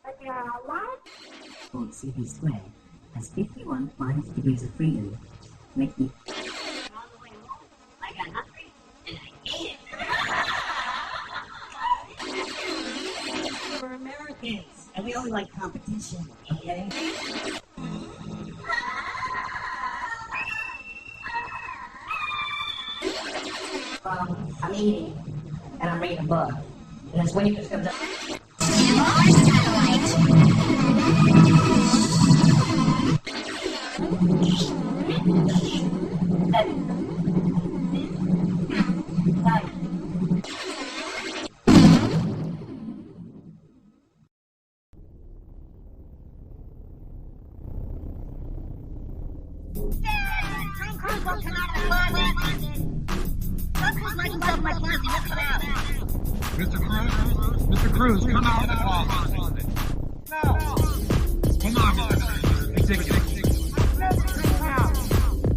but there are a lot of CP squared has 51 minus degrees of freedom, making I got hungry and I ate it. We're Americans and we only like competition, okay? I'm eating, and I'm reading a book, and this waitress comes up. Mr. Cruz, come out of the closet. No. Come on, Mr. Ridiculous.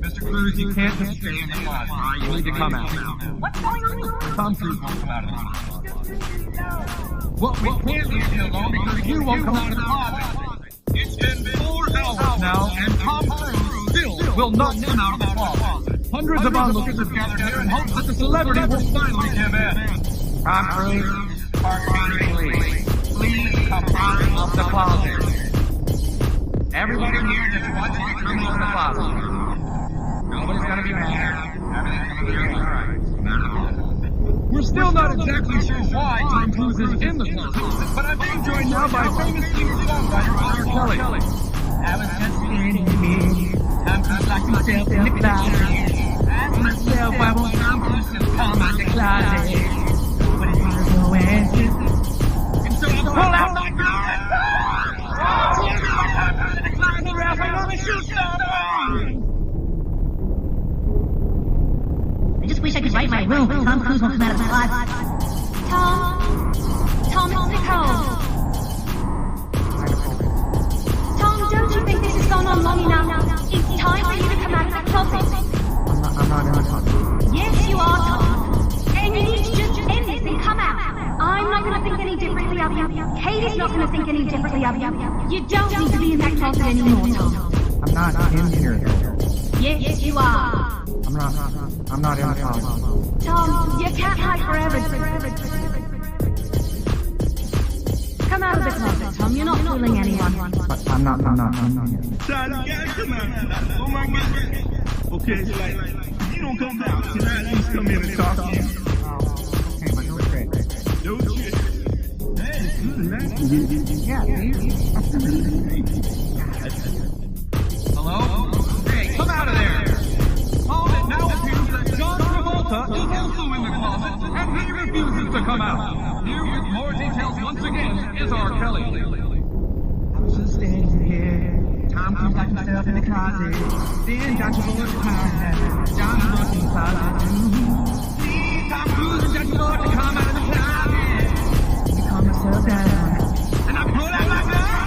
Mr. Cruz, you can't just stay in the closet. You need to come out. What's going on? Tom Cruise won't come out of the closet. Well, we can't leave you alone because you won't come out of the closet. It's been 4 hours now, and Tom Cruise still will not come out of the closet. Hundreds of onlookers have gathered here in hopes that the celebrity will finally give in. Tom Cruise. Please come out of the closet. Everybody here just wants you to come out of the closet. Nobody's gonna be mad. Everything's gonna be alright. We're still not exactly sure why Tom Cruise is in the closet, but I'm being joined now by famous singer-songwriter R. Kelly. I was just sitting here. Tom Cruise locked himself in the closet. Ask myself, why won't Tom Cruise just come out the closet? And so I pull out my gun. I just wish I could write my room, but Tom Cruise won't come out of the closet. Tom, it's Nicole. Tom, don't you think this has gone on long enough? It's time for you to come out of the closet. I'm not in the closet. Yes, you are, Tom. And you need to just end this and come out. I'm not going to think any differently of you. Katie's not going to think any differently of you. You don't need to be in that closet anymore, Tom. I'm not in here. Yes, you are. I'm not in the closet. Tom, you can't hide forever. Come out of the closet, Tom. You're not fooling anyone. But I'm not here. Charlie, you gotta come out. Oh my God. Okay, so if you don't come out, can I at least come in and talk to you? Okay, but don't trade. No shit. Hey, good, man. Yeah, hello? Hey, come out of there! It now appears that John Travolta is also in the closet, and he refuses to come out. Here with more details once again is R. Kelly. I was just standing here. Tom Cruise locked himself in the closet. Then John Travolta closet. John Travolta in the closet. Please, Tom Cruise and John Travolta come out of the closet. You calm yourself down. And I pull out my gun.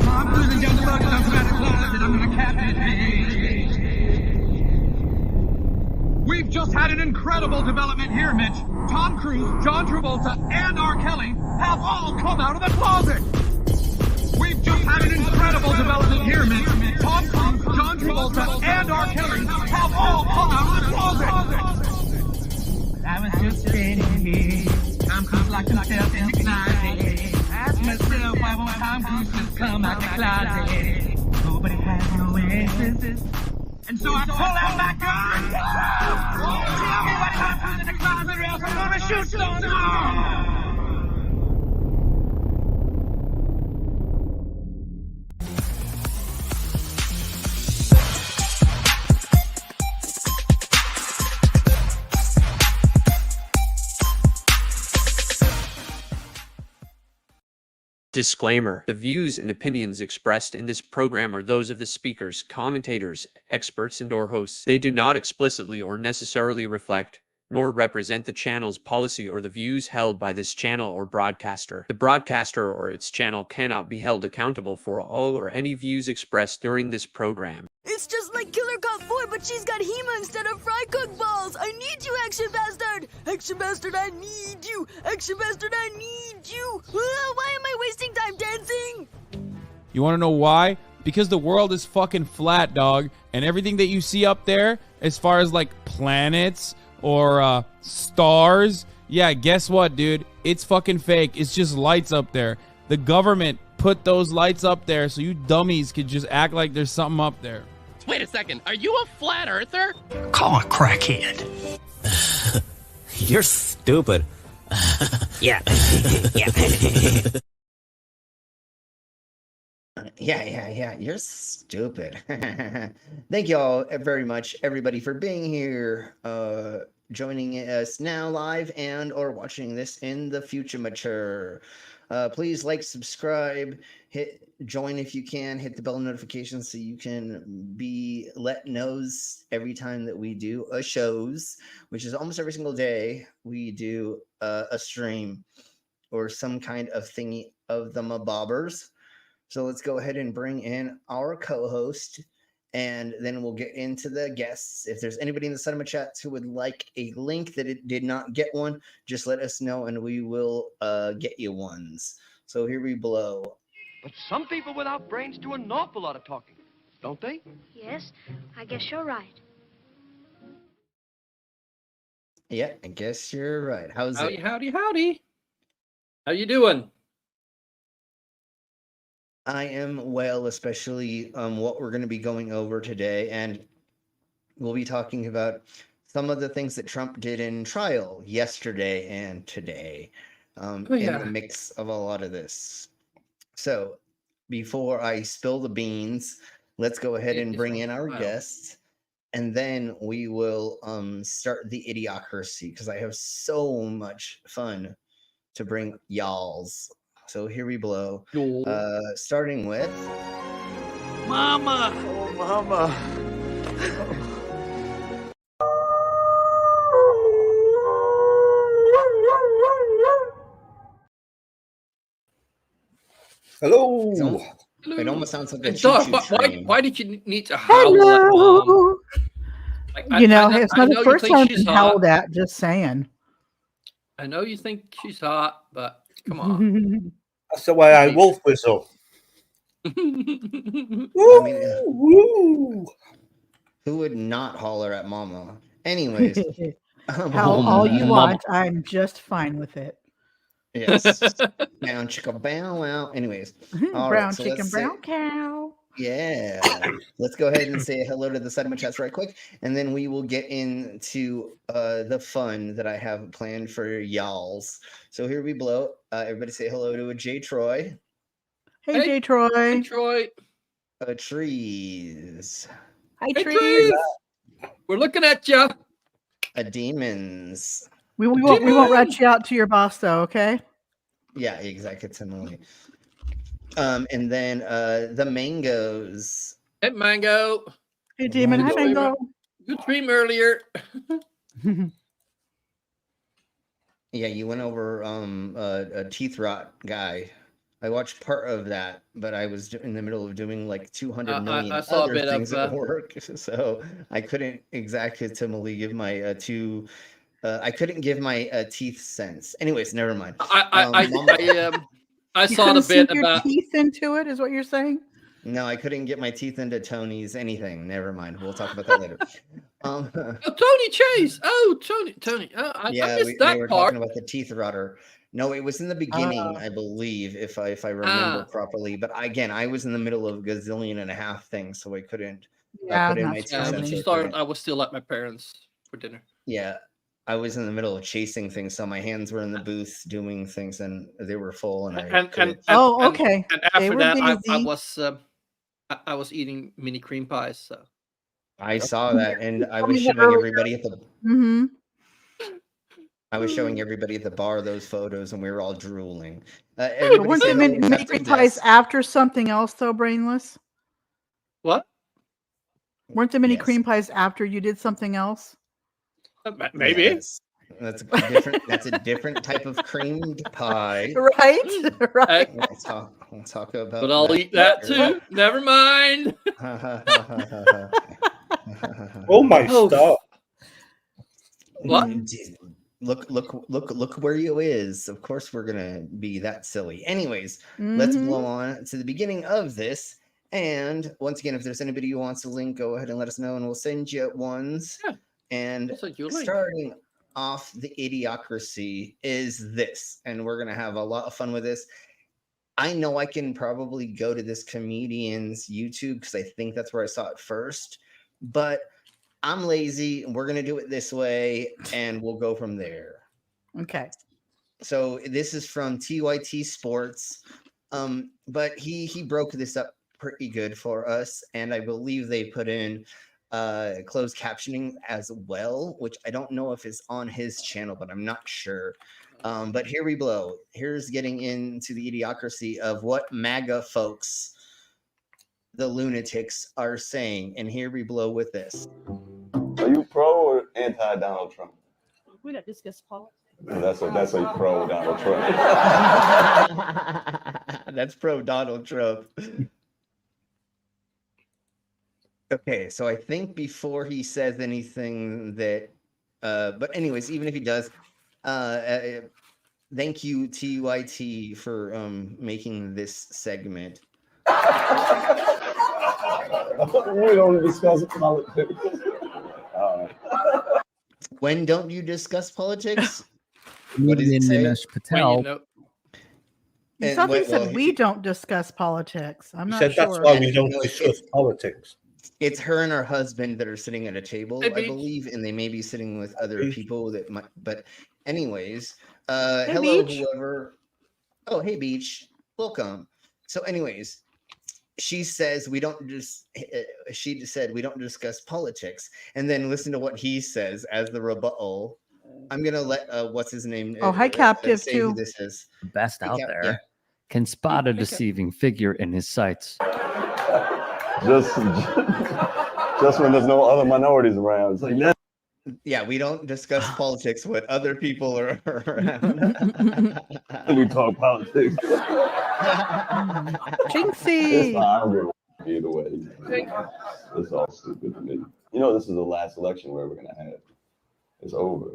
Tom Cruise and John Travolta come out of the closet. I'm gonna cap it. We've just had an incredible development here, Mitch. Tom Cruise, John Travolta, and R. Kelly have all come out of the closet. We've just had an incredible development here, Mitch. Tom Cruise, John Travolta, and R. Kelly have all come out of the closet. I was just sitting here. Tom Cruise locked himself in the closet. Ask myself, why won't Tom Cruise just come out the closet? Nobody has no answers. And so I pull out my gun. Tell me what happens in the closet or else I'm gonna shoot someone. Disclaimer: the views and opinions expressed in this program are those of the speakers, commentators, experts, and/or hosts. They do not explicitly or necessarily reflect, nor represent the channel's policy or the views held by this channel or broadcaster. The broadcaster or its channel cannot be held accountable for all or any views expressed during this program. It's just like Killer Got 4 but she's got Hema instead of fry cook balls. I need you, Action Bastard. Action Bastard, I need you. Action Bastard, I need you. Why am I wasting time dancing? You want to know why? Because the world is fucking flat, dog. And everything that you see up there, as far as like planets or stars, yeah, guess what, dude? It's fucking fake. It's just lights up there. The government put those lights up there so you dummies could just act like there's something up there. Wait a second. Are you a flat earther? Call a crackhead. You're stupid. Yeah. Yeah. You're stupid. Thank you all very much, everybody, for being here, joining us now live and or watching this in the future mature. Please like, subscribe, hit join if you can, hit the bell notifications so you can be let knows every time that we do a shows, which is almost every single day we do a stream or some kind of thingy of the mabobbers. So let's go ahead and bring in our co-host, and then we'll get into the guests. If there's anybody in the cinema chats who would like a link that it did not get one, just let us know and we will get you ones. So here we blow. But some people without brains do an awful lot of talking, don't they? Yes, I guess you're right. Yeah, I guess you're right. How's it? Howdy. How you doing? I am well, especially what we're going to be going over today. And we'll be talking about some of the things that Trump did in trial yesterday and today in the mix of a lot of this. So before I spill the beans, let's go ahead and bring in our guests. And then we will start the idiocracy because I have so much fun to bring y'alls. So here we blow. Starting with Mama. Oh, Mama. Hello. It almost sounds like a why did you need to howl at Mom? It's not the first time she's howled at, just saying. I know you think she's hot, but come on. That's the way I wolf whistle. Woo! Who would not holler at Mama? Anyways. All you want, I'm just fine with it. Yes. Brown chicka bow wow. Anyways. Brown chicken, brown cow. Yeah. Let's go ahead and say hello to the cinema chats right quick, and then we will get into the fun that I have planned for y'alls. So here we blow. Everybody say hello to a J Troy. Hey J Troy. Hey Troy. Trees. Hi Trees. We're looking at you. A demons. We won't rat you out to your boss though, okay? Yeah, exactly. And then the mangoes. Hey Mango. Hey Demon, hi Mango. Good dream earlier. Yeah, you went over a teeth rot guy. I watched part of that, but I was in the middle of doing like 200 million I saw other a bit things of at work, so I couldn't exactly give my I couldn't give my teeth sense. Anyways, never mind. I saw a bit about teeth into it. Is what you're saying? No, I couldn't get my teeth into Tony's anything. Never mind. We'll talk about that later. Tony Chase. Oh, Tony. I missed that we were part. talking about the teeth rotter. No, it was in the beginning, I believe, if I remember properly. But again, I was in the middle of a gazillion and a half things, so I couldn't. Yeah, put in my teeth when you started, I was still at my parents' for dinner. Yeah, I was in the middle of chasing things, so my hands were in the booth doing things, and they were full. And okay. And after that, I was eating mini cream pies. So I saw that, and I was showing everybody at the. Mm-hmm. I was showing everybody at the bar those photos, and we were all drooling. Weren't there mini cream pies after something else, though, Brainless? What? Weren't there many cream pies after you did something else? Maybe. Yes. That's a different type of creamed pie. Right. We'll talk about. But I'll eat that too. Never mind. Oh my stop. What? Look where you is. Of course we're gonna be that silly. Anyways, let's blow on to the beginning of this. And once again, if there's anybody who wants a link, go ahead and let us know, and we'll send you ones. Yeah. And starting off the idiocracy is this, and we're gonna have a lot of fun with this. I know I can probably go to this comedian's YouTube because I think that's where I saw it first, but I'm lazy and we're going to do it this way and we'll go from there. Okay. So this is from TYT Sports. But he broke this up pretty good for us. And I believe they put in closed captioning as well, which I don't know if it's on his channel, but I'm not sure. But here we blow. Here's getting into the idiocracy of what MAGA folks, the Lunatics, are saying. And here we blow with this. Are you pro or anti Donald Trump? We don't discuss politics. That's a pro Donald Trump. That's pro Donald Trump. Okay, so I think before he says anything that, but anyways, even if he does, thank you TYT for making this segment. We don't discuss politics. When don't you discuss politics? Dinesh Patel. Something said we don't discuss politics. I'm not said sure. that's why we don't discuss politics. It's her and her husband that are sitting at a table, Hey, I believe, and they may be sitting with other people that might. But anyways, Hey, hello, Beach. whoever. Oh, hey, Beach, welcome. So, anyways, she says we don't just. She said we don't discuss politics, and then listen to what he says as the rebuttal. I'm gonna let what's his name? Oh, hi, Captive, say who too. this is. Best out Cap- there yeah. can spot a deceiving figure in his sights. Just when there's no other minorities around. It's like that. Yeah, we don't discuss politics when other people are around. We talk politics. Jinxie. It's fine. I don't give a either way. It's all stupid to me. You know, this is the last election we're ever gonna have. It's over.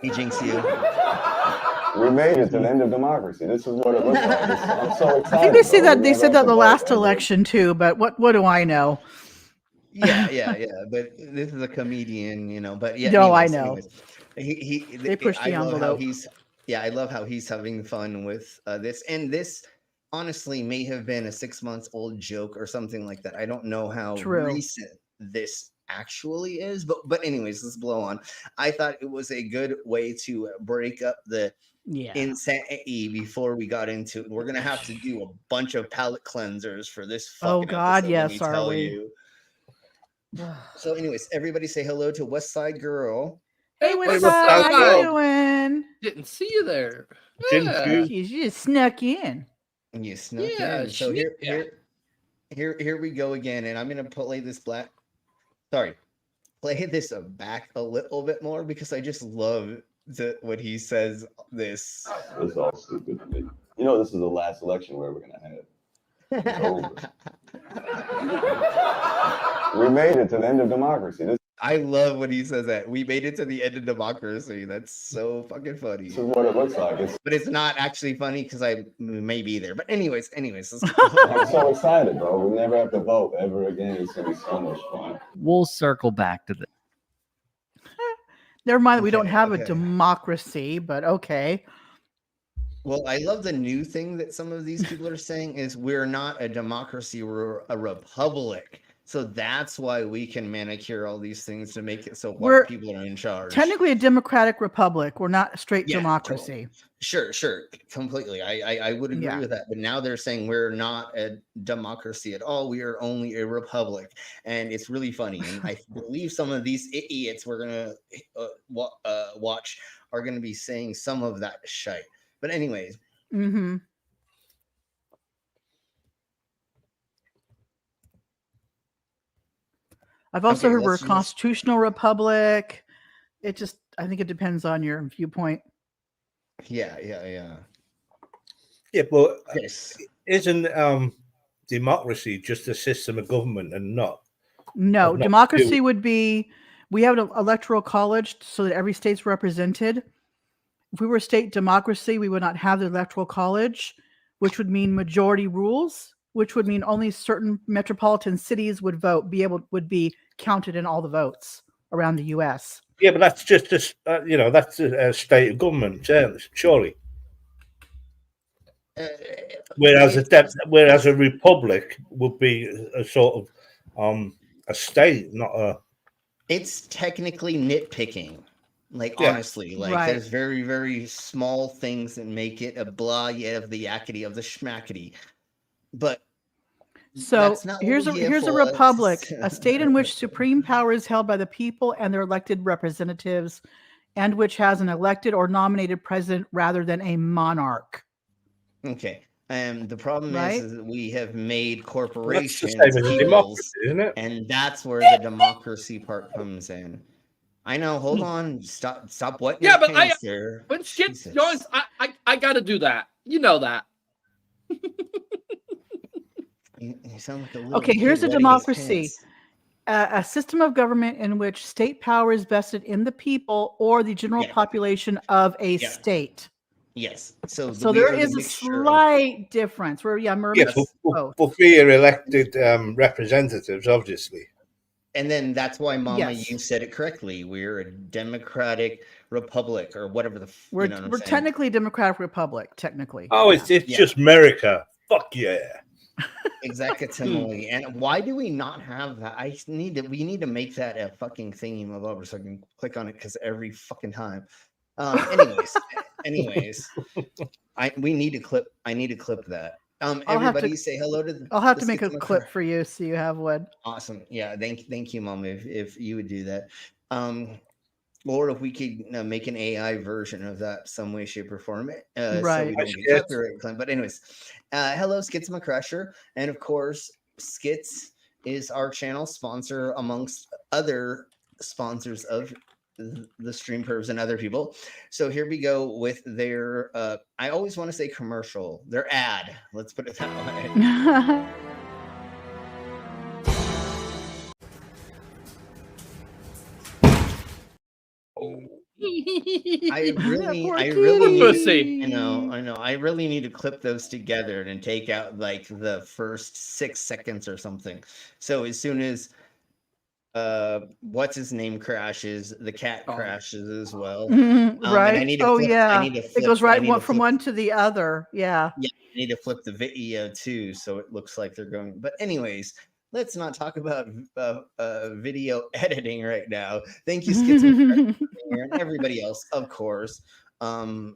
He jinxed you. We made it to the end of democracy. This is what it looks like. I'm so excited. I think they say bro. that they said that the last election too, but what do I know? Yeah. But this is a comedian, But yeah, No, I anyways, know. They pushed the envelope. I love how he's having fun with this, and this honestly may have been a 6-month-old joke or something like that. I don't know how True. recent this actually is, but anyways, let's blow on. I thought it was a good way to break up the insanity before we got into it. We're gonna have to do a bunch of palate cleansers for this. Oh God, episode, yes, are we? So, anyways, everybody say hello to West Side Girl. Hey, what's up? How you doing? Didn't see you there. You just snuck in. And you snuck Yeah, in. So here we go again, and I'm gonna play this play this back a little bit more because I just love when he says this. It's all stupid to me. You know, this is the last election we're ever gonna have. It's over. We made it to the end of democracy. I love when he says that. We made it to the end of democracy. That's so fucking funny. This is what it looks like. But it's not actually funny because I may be there. But anyways, let's I'm so excited, bro. We'll never have to vote ever again. It's gonna be so much fun. We'll circle back to this. Never mind, we don't have a democracy, but okay. Well, I love the new thing that some of these people are saying is we're not a democracy, we're a republic. So that's why we can manicure all these things to make it so white people are in charge. Technically a democratic republic. We're not a straight democracy. Sure, completely. I would agree with that. But now they're saying we're not a democracy at all. We are only a republic. And it's really funny. And I believe some of these idiots we're going to watch are going to be saying some of that shite. But anyways. Mm-hmm. I've also heard we're a constitutional republic. I think it depends on your viewpoint. Yeah. Yeah, but isn't democracy just a system of government and not No, Not democracy you. would be, we have an electoral college so that every state's represented. If we were state democracy, we would not have the electoral college, which would mean majority rules, which would mean only certain metropolitan cities would would be counted in all the votes around the U.S. Yeah, but that's just that's a state of government, surely. Whereas a republic would be a sort of a state, not a. It's technically nitpicking. Like, Yeah. honestly, like there's very, very small things that make it a blah, yeah, of the yakety of the schmackety. But so that's not what here's we're here a for. republic, a state in which supreme power is held by the people and their elected representatives, and which has an elected or nominated president rather than a monarch. Okay. The problem Right? is that we have made That's corporations the same as a equals, democracy, isn't it? and that's where the democracy part comes in. I know. Hold on. Stop. What? Yeah, but when shit joins, I got to do that. You know that. You sound like a little Okay, here's kid a wetting his democracy. pants. A system of government in which state power is vested in the people or the general population of a state. Yes. So So there is a slight difference where, Murray, Yes, but we are elected representatives, obviously. And then that's why, Mama, Yes. you said it correctly. We're a democratic republic, or whatever the. we're You know what I'm we're saying? technically a democratic republic, technically. Oh, it's just America. Fuck yeah. Exactly. And why do we not have that? We need to make that a fucking thingy over so I can click on it, because every fucking time. Anyways, I need to clip that. Everybody say hello to. I'll have to make a clip for you so you have one. Awesome. Yeah. Thank you, Mom. If you would do that. Or if we could make an AI version of that some way, shape, or form. So Right. we don't get copyright claim. But anyways, hello, Skits Crusher. And of course, Skits is our channel sponsor amongst other sponsors of the stream, Pervs, and other people. So here we go with their I always want to say commercial, their ad, let's put it that way. I really need, I know I really need to clip those together and take out like the first 6 seconds or something. So as soon as what's his name crashes, the cat crashes as well. Right. I need to it goes right from one to the other. Yeah. Yeah, I need to flip the video too, so it looks like they're going. But anyways, let's not talk about video editing right now. Thank you, Skits and everybody else, of course. The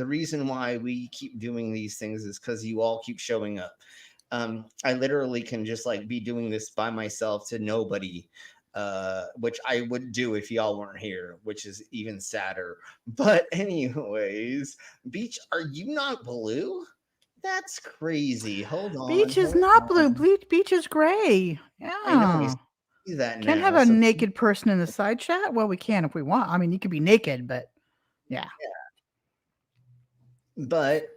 reason why we keep doing these things is because you all keep showing up. I literally can just like be doing this by myself to nobody, which I would do if y'all weren't here, which is even sadder. But anyways, Beach, are you not blue? That's crazy. Hold on. Beach is not blue. Beach is gray. Yeah. I know. We see that Can't now, have a so- naked person in the side chat. Well, we can if we want. I mean, you could be naked, but yeah. But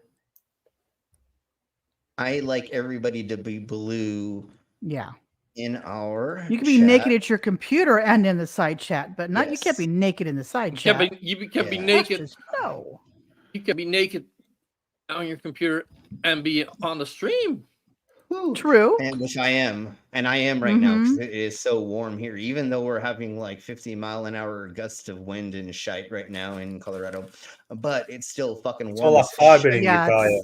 I like everybody to be blue. Yeah. In our You can be chat. naked at your computer and in the side chat, but not you can't be naked in the side chat. You can't be naked. No. You can be naked on your computer and be on the stream. True. And which I am. And I am right now because it is so warm here. Even though we're having like 50-mile-an-hour gusts of wind and shite right now in Colorado. But it's still fucking warm. It's all that as fiber shit. in your tire.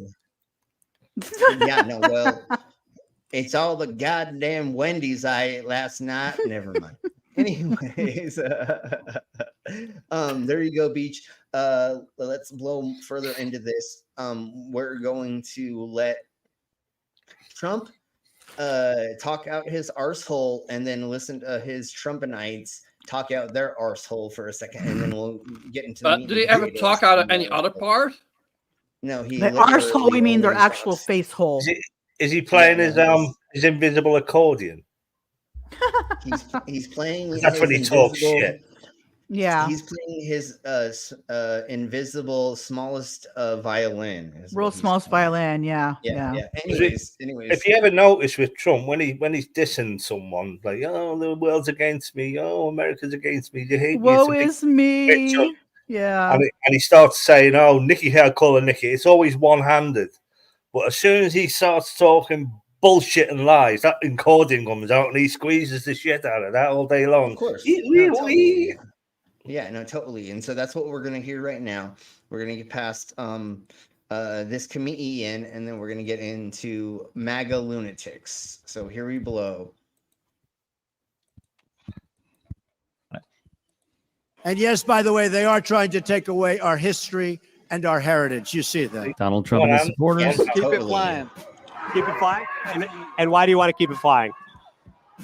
Yeah, no, well, it's all the goddamn Wendy's I ate last night. Never mind. Anyways, there you go, Beach. Let's blow further into this. We're going to let Trump talk out his arsehole and then listen to his Trumpanites talk out their arsehole for a second, and then we'll get into the meat Did he and ever potatoes. talk out of any other part? No, he The arsehole, we mean their actual face hole. Is he playing his invisible accordion? He's playing. That's when he talks shit. Yeah. He's playing his invisible smallest violin. is Real what he's smallest playing. violin. Yeah. Yeah. If Anyways. you ever notice with Trump, when he's dissing someone, like, oh, the world's against me, oh, America's against me, you hate me. Woe is me. Yeah. And he starts saying, oh, Nikki, how I call her Nikki. It's always one-handed. But as soon as he starts talking bullshit and lies, that encoding comes out and he squeezes the shit out of that all day long. Of course. Yeah, no, totally. And so that's what we're going to hear right now. We're going to get past this comedian, and then we're going to get into MAGA lunatics. So here we blow. And yes, by the way, they are trying to take away our history and our heritage. You see that. Donald Trump and his supporters. Keep it flying. Keep it flying. And why do you want to keep it flying?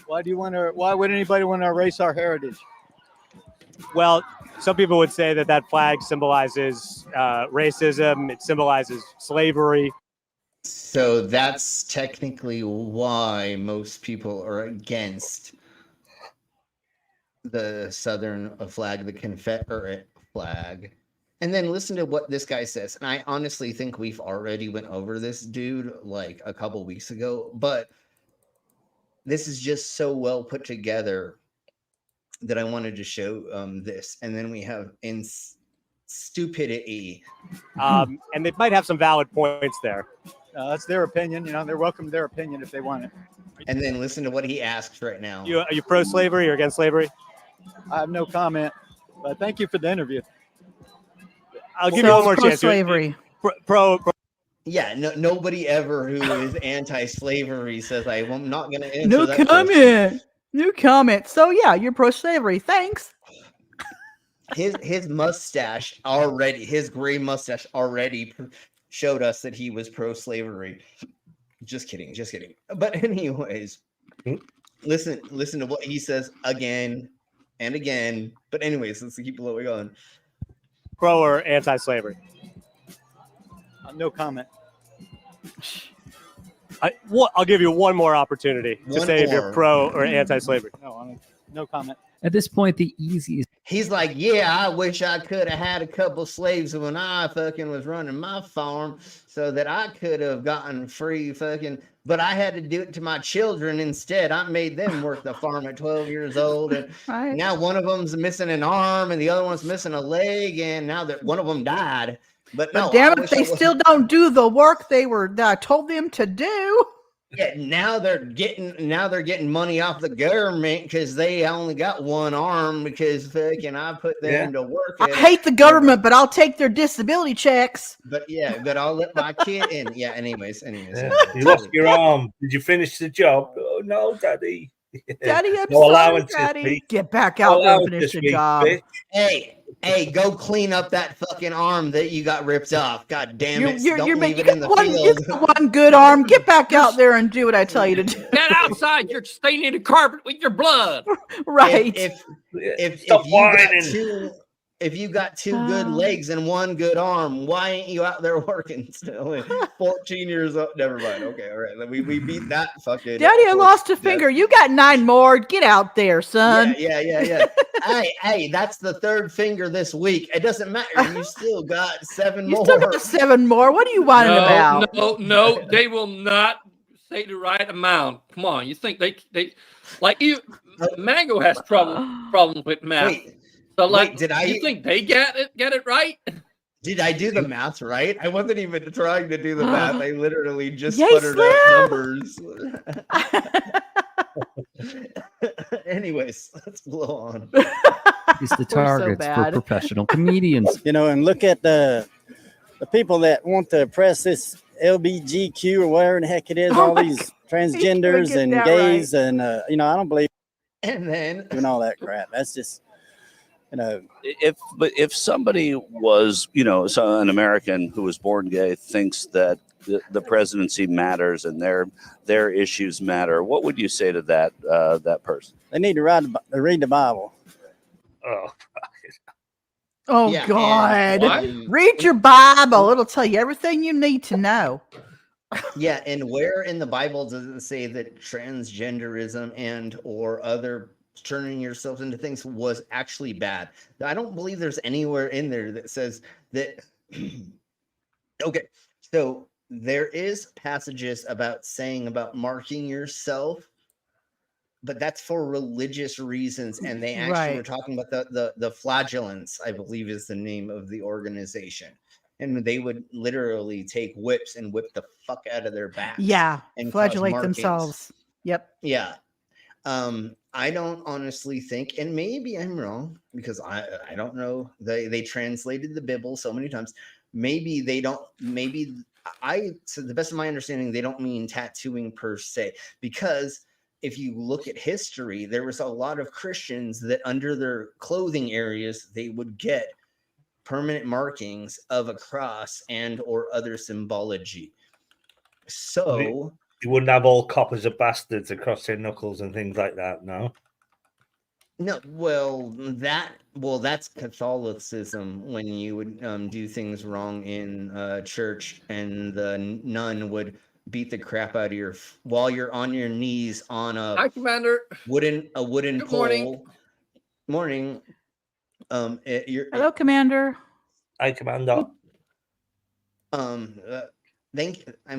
Why would anybody want to erase our heritage? Well, some people would say that flag symbolizes racism. It symbolizes slavery. So that's technically why most people are against the Southern flag, the Confederate flag. And then listen to what this guy says. And I honestly think we've already went over this dude like a couple weeks ago, but this is just so well put together that I wanted to show this. And then we have stupidity. And they might have some valid points there. That's their opinion. You know, they're welcome to their opinion if they want it. And then listen to what he asks right now. Are you pro-slavery or against slavery? I have no comment, but thank you for the interview. I'll give you one more chance. Slavery. Pro. Yeah, nobody ever who is anti-slavery says I'm not going to answer No that comment. question. No comment. So yeah, you're pro-slavery. Thanks. His mustache already, his gray mustache already showed us that he was pro-slavery. Just kidding. But anyways, listen to what he says again and again. But anyways, let's keep going on. Pro or anti-slavery? No comment. I'll give you one more opportunity to say if you're pro or anti-slavery. No comment. At this point, the easiest. He's like, yeah, I wish I could have had a couple slaves when I fucking was running my farm so that I could have gotten free fucking, but I had to do it to my children instead. I made them work the farm at 12 years old. And now one of them's missing an arm and the other one's missing a leg. And now that one of them died. But no, damn it, they still don't do the work that I told them to do. Yeah, now they're getting money off the government because they only got one arm because fucking I put them to work. I hate the government, but I'll take their disability checks. But I'll let my kid in. Yeah, anyways. Yeah. You lost your arm. Did you finish the job? Oh no, Daddy. Daddy, I'm no sorry, Daddy. Get back out there and finish your job. Hey, go clean up that fucking arm that you got ripped off. God damn it. You got one good arm. Get back out there and do what I tell you to do. Get outside. You're staining the carpet with your blood. Right. If you got two good legs and one good arm, why ain't you out there working still? 14 years old. Never mind. Okay, all right. We beat that fucking. Daddy, I lost a finger. You got 9 more. Get out there, son. Yeah. hey, that's the third finger this week. It doesn't matter. You still got 7 more. You still got 7 more. What are you whining about? No, they will not say the right amount. Come on, you think they like you? MAGA has problems with math. So, like, you think they get it right? Did I do the math right? I wasn't even trying to do the math. I literally just sputtered out numbers. Anyways, let's blow on. It's the targets for professional comedians. You know, and look at the people that want to oppress this LBGQ or whatever the heck it is, all these transgenders and gays, and I don't believe. And then doing all that crap. That's just. If somebody was, an American who was born gay thinks that the presidency matters and their issues matter, what would you say to that person? They need to read the Bible. Oh, God. Read your Bible. It'll tell you everything you need to know. Yeah, and where in the Bible does it say that transgenderism and or other turning yourself into things was actually bad. I don't believe there's anywhere in there that says that. Okay, so there is passages about marking yourself, but that's for religious reasons, and they actually were talking about the flagellants, I believe is the name of the organization. And they would literally take whips and whip the fuck out of their backs. Yeah, and flagellate themselves. Yep. Yeah. I don't honestly think, and maybe I'm wrong because I don't know. They translated the Bible so many times. Maybe they don't. Maybe to the best of my understanding, they don't mean tattooing per se, because if you look at history, there was a lot of Christians that under their clothing areas, they would get permanent markings of a cross and or other symbology. So you wouldn't have all coppers of bastards across their knuckles and things like that, no? No, that's Catholicism, when you would do things wrong in church, and the nun would beat the crap out of while you're on your knees on Hi, Commander. wooden Good pole. morning. Hello, Commander. Hi, Commander. I'm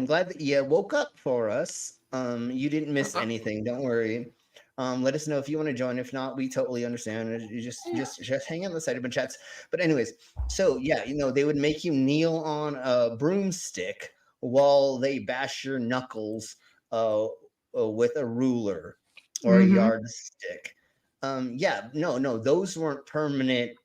glad that you woke up for us. You didn't miss anything. Don't worry. Let us know if you want to join. If not, we totally understand. You just hang out on the side of the chats. But anyways, so yeah, they would make you kneel on a broomstick while they bash your knuckles with a ruler or a yardstick. Those weren't permanent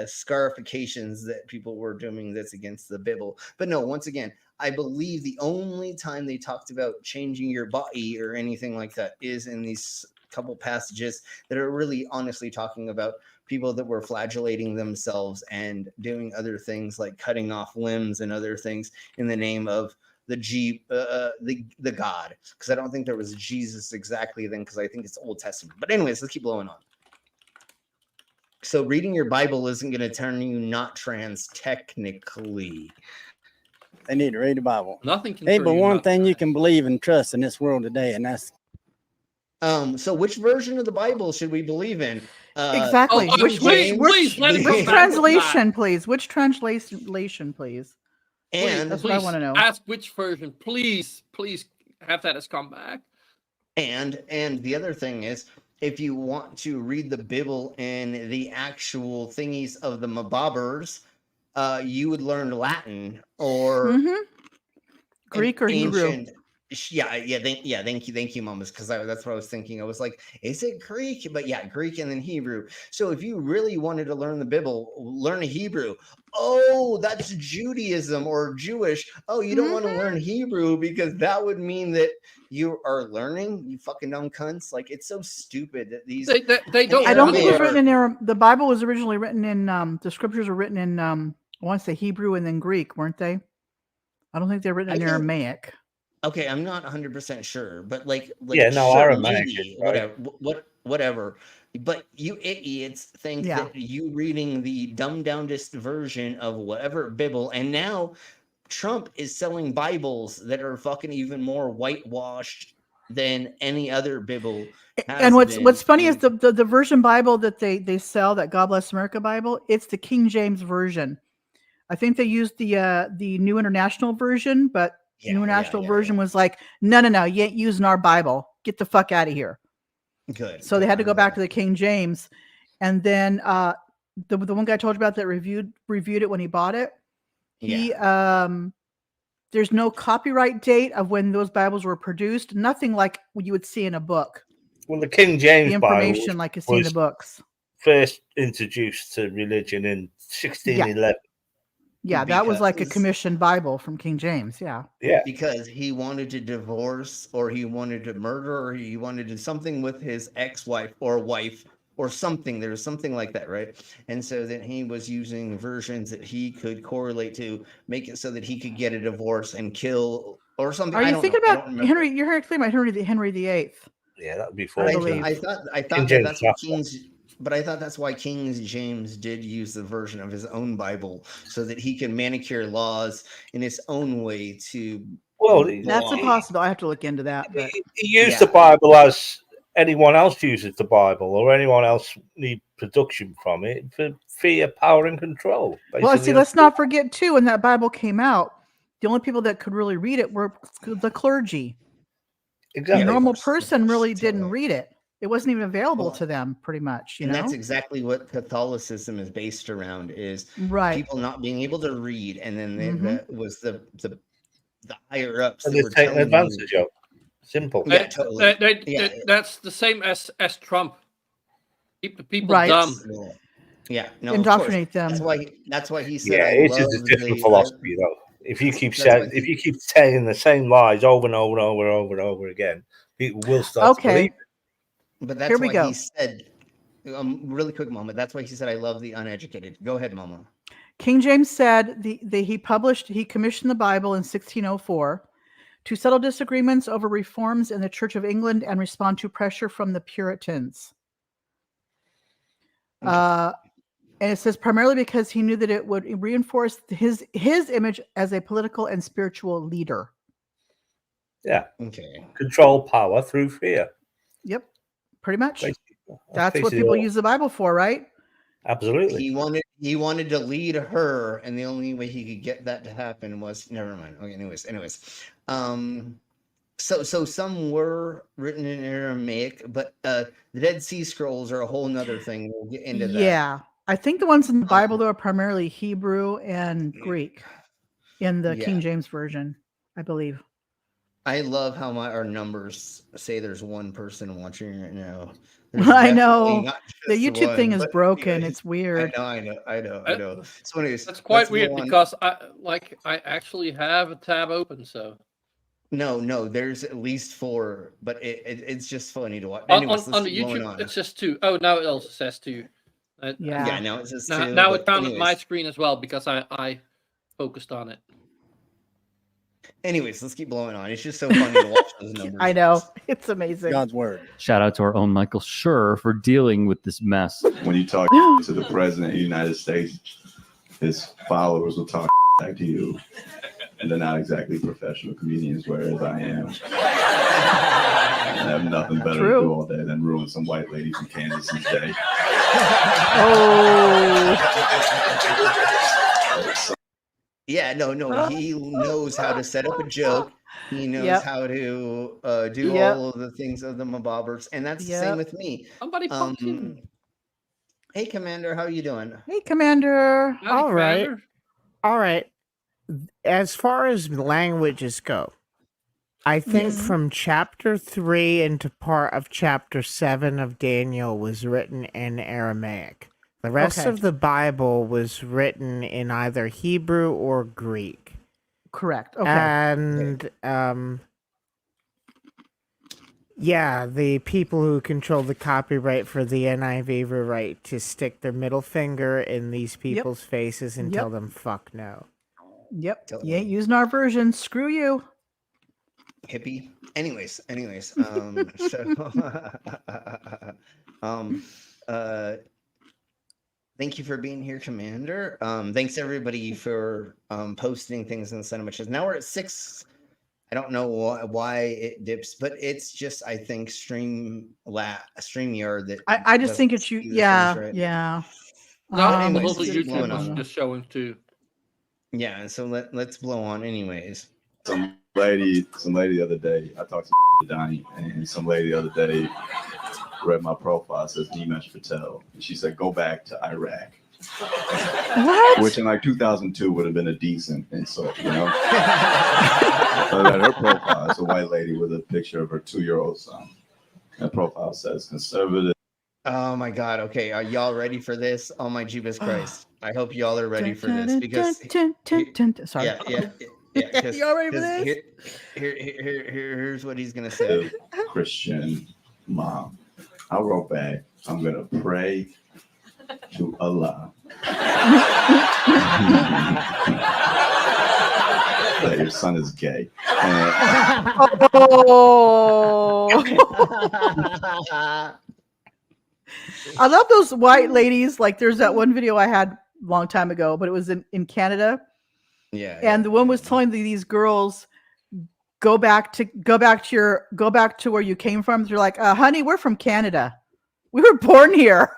scarifications that people were doing that's against the Bible. But no, once again, I believe the only time they talked about changing your body or anything like that is in these couple passages that are really honestly talking about people that were flagellating themselves and doing other things like cutting off limbs and other things in the name of the God, because I don't think there was Jesus exactly then, because I think it's Old Testament. But anyways, let's keep blowing on. So reading your Bible isn't going to turn you not trans technically. They need to read the Bible. Nothing can. Hey, but one thing you can believe and trust in this world today, and that's. So which version of the Bible should we believe in? Exactly. Which translation, please? Which translation, please? And that's what I want to know. Ask which version, please have that as come back. And the other thing is, if you want to read the Bible in the actual thingies of the Mabobbers, you would learn Latin or Greek or Hebrew. Thank you, Mamas, because that's what I was thinking. I was like, is it Greek? But yeah, Greek and then Hebrew. So if you really wanted to learn the Bible, learn Hebrew. Oh, that's Judaism or Jewish. Oh, you don't want to learn Hebrew because that would mean that you are learning, you fucking dumb cunts. Like, it's so stupid that these they don't. I don't think it was written in the Bible was originally written in the scriptures were written in I want to say Hebrew and then Greek, weren't they? I don't think they're written in Aramaic. Okay, I'm not 100% sure, but Aramaic, right? whatever. But you idiots think that you reading the dumbed downest version of whatever Bible, and now Trump is selling Bibles that are fucking even more whitewashed than any other Bible. And what's funny is the version Bible that they sell, that God Bless America Bible, it's the King James version. I think they used the New International Version, but New International Version was like, no, you ain't using our Bible. Get the fuck out of here. Good. So they had to go back to the King James, and then the one guy I told you about that reviewed it when he bought it. He there's no copyright date of when those Bibles were produced. Nothing like what you would see in a book. Well, the King James the information Bible like you see in the books. First introduced to religion in 1611. Yeah, that was like a commissioned Bible from King James. Yeah. Because he wanted to divorce, or he wanted to murder, or he wanted to do something with his ex-wife or wife or something. There was something like that, right? And so then he was using versions that he could correlate to make it so that he could get a divorce and kill or something. Are you thinking about Henry? You're thinking about Henry VIII. Yeah, that would be I thought that's what King's. But I thought that's why King James did use the version of his own Bible, so that he can manicure laws in his own way to. Well, that's impossible. I have to look into that. But he used the Bible as anyone else uses the Bible or anyone else need production from it for fear, power, and control. Well, see, let's not forget too, when that Bible came out, the only people that could really read it were the clergy. Exactly. A normal person really didn't read it. It wasn't even available to them, pretty much. You know, that's exactly what Catholicism is based around: is people not being able to read, and then that was the higher ups and that were taking telling advantage you. of. Simple. Yeah, totally. That's the same as Trump. Keep the people Right. dumb. Yeah, no, indoctrinate them. That's why he said. Yeah, it's just a different philosophy, though. If you keep saying the same lies over and over and over and over and over again, people will start to believe it. But that's why he said. Really quick moment. That's why he said, "I love the uneducated." Go ahead, Mama. King James said he commissioned the Bible in 1604 to settle disagreements over reforms in the Church of England and respond to pressure from the Puritans. And it says primarily because he knew that it would reinforce his image as a political and spiritual leader. Yeah. Okay. Control power through fear. Yep. Pretty much. That's what people use the Bible for, right? Absolutely. He wanted to lead her, and the only way he could get that to happen was never mind. Okay, anyways. So some were written in Aramaic, but the Dead Sea Scrolls are a whole nother thing. We'll get into that. Yeah. I think the ones in the Bible though are primarily Hebrew and Greek in the King James version, I believe. I love how our numbers say there's one person watching right now. I know. The YouTube thing is broken. It's weird. I know. So anyways, that's quite weird because I actually have a tab open. So no, there's at least 4, but it's just funny to watch. Anyways, on the YouTube, it's just 2. Oh, now it also says 2. Now it says 2. Now it found my screen as well because I focused on it. Anyways, let's keep blowing on. It's just so funny to watch those numbers. I know. It's amazing. God's word. Shout out to our own Michael Schur for dealing with this mess. When you talk to the president of the United States, his followers will talk back to you. And they're not exactly professional comedians, whereas I am. I have nothing better to do all day than ruin some white lady from Kansas's day. Yeah, no. He knows how to set up a joke. He knows how to do all of the things of the mabobbers, and that's the same with me. Somebody pumped in. Hey, Commander, how are you doing? Hey, Commander. All right. As far as languages go, I think from chapter 3 into part of chapter 7 of Daniel was written in Aramaic. The rest of the Bible was written in either Hebrew or Greek. Correct. Okay. And the people who control the copyright for the NIV were right to stick their middle finger in these people's faces and tell them fuck no. Yep. You ain't using our version. Screw you. Hippie. Anyways. Thank you for being here, Commander. Thanks everybody for posting things in the cinema chat. Now we're at 6. I don't know why it dips, but it's just I think StreamYard that I just think it's you. Yeah. No, the whole YouTube was just showing too. Yeah, so let's blow on anyways. Some lady the other day, I talked to Donnie, and some lady the other day read my profile, says Dinesh Patel, and she said, go back to Iraq. What? Which in like 2002 would have been a decent insult, you know? But at her profile, it's a white lady with a picture of her 2-year-old son. That profile says conservative. Oh my God. Okay. Are y'all ready for this? Oh my Jeebus Christ. I hope y'all are ready for this because sorry. Yeah. Y'all ready for this? Here's what he's gonna say. Christian mom. I wrote back, I'm gonna pray to Allah that your son is gay. I love those white ladies. Like there's that one video I had a long time ago, but it was in Canada. Yeah. And the one was telling these girls, go back to where you came from. They're like, honey, we're from Canada. We were born here.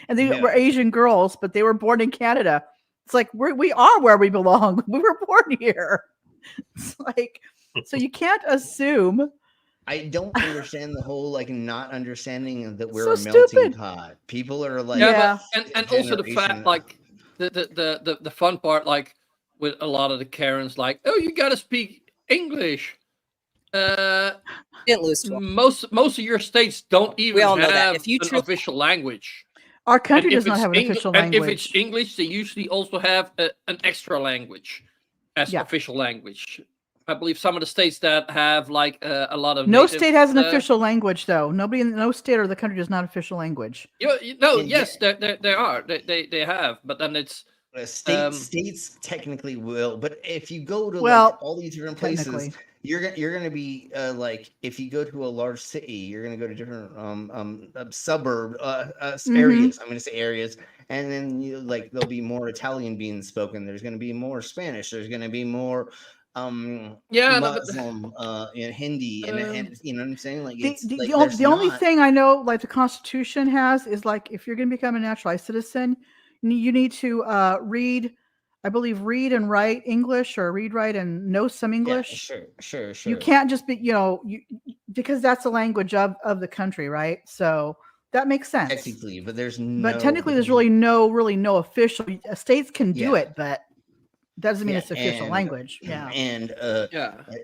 And they were Asian girls, but they were born in Canada. It's like we are where we belong. We were born here. It's like, so you can't assume. I don't understand the whole like not understanding that we're So a melting stupid. pot. People are like, and also the fact like the fun part like with a lot of the Karens like, oh, you gotta speak English. Most of your states don't even all know that. have If you an official language. Our country And does if not it's have an official And language. if it's English, they usually also have an extra language as official language. I believe some of the states that have like a lot of No native, state has an official language, though. No state or the country does not official language. Yes, there are. They have, but then it's states technically will. But if you go to Well, like all these different places, technically. you're gonna be like if you go to a large city, you're gonna go to different suburb areas. I'm gonna say areas, and then there'll be more Italian being spoken. There's gonna be more Spanish. There's gonna be more Muslim and Hindi, and you know what I'm saying? Like it's the only thing I know, like the Constitution has, is like if you're going to become a naturalized citizen, you need to read and write English, or read, write, and know some English. Yeah, sure. You can't just be, because that's the language of the country, right? So that makes sense. Technically, but there's really no official. States can do it, but doesn't mean it's official language. And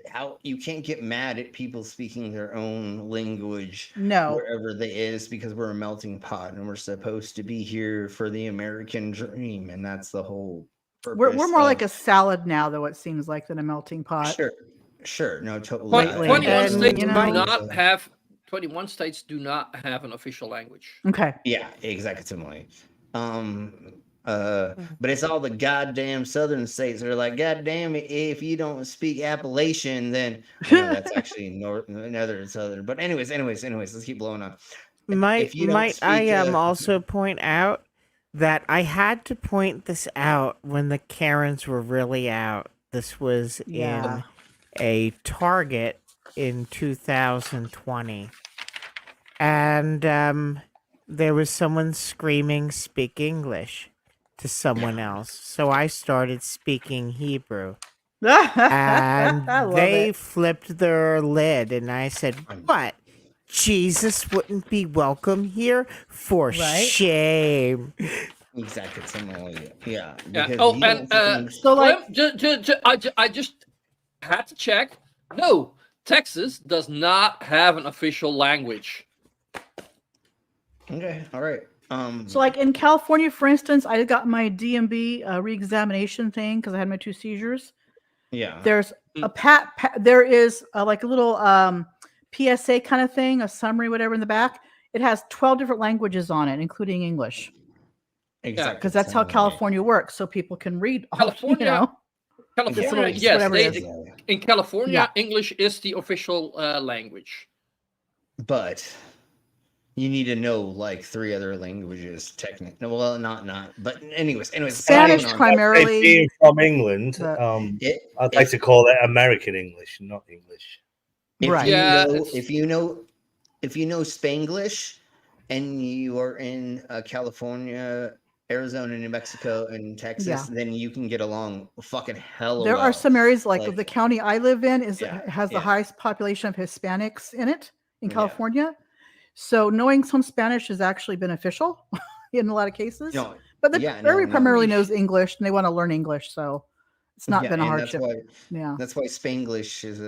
how you can't get mad at people speaking their own language wherever they is, because we're a melting pot and we're supposed to be here for the American dream, and that's the whole purpose. We're more like a salad now, though, it seems like, than a melting pot. Sure, no, totally. 21 states do not have an official language. Okay. Yeah, exactly. But it's all the goddamn southern states that are like, goddamn, if you don't speak Appalachian, then that's actually northern and southern. But anyways, let's keep blowing up. Might I also point out that I had to point this out when the Karens were really out. This was in a Target in 2020. And there was someone screaming, "Speak English," to someone else. So I started speaking Hebrew. And they flipped their lid, and I said, "What? Jesus wouldn't be welcome here? For shame." Exactly. Yeah. Oh, and so like, I just had to check. No, Texas does not have an official language. Okay. All right. So like in California, for instance, I got my DMB reexamination thing because I had my 2 seizures. Yeah. There's there is like a little PSA kind of thing, a summary, whatever, in the back. It has 12 different languages on it, including English. Exactly. Because that's how California works, so people can read. California, yes. In California, Yeah. English is the official language. But you need to know like 3 other languages, technically. Well, not. But anyways. Spanish primarily. Being from England, I'd like to call it American English, not English. If you know Spanglish, and you are in California, Arizona, New Mexico, and Texas, then you can get along fucking hell. There are some areas like the county I live in has the highest population of Hispanics in it in California. So knowing some Spanish is actually beneficial in a lot of cases. But the primarily knows English, and they want to learn English, so it's not been a hardship. That's why Spanglish is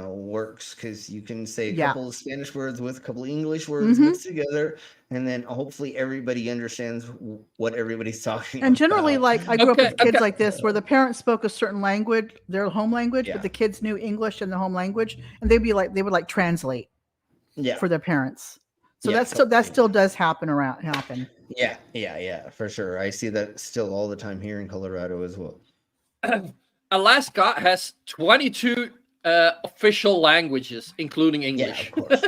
works, because you can say a couple of Spanish words with a couple of English words mixed together, and then hopefully everybody understands what everybody's talking about. And generally, like I grew up with kids like this, where the parents spoke a certain language, their home language, but the kids knew English in the home language, and they would translate for their parents. So that still does happen. Yeah, for sure. I see that still all the time here in Colorado as well. Alaska has 22 official languages, including English. Yeah, of course.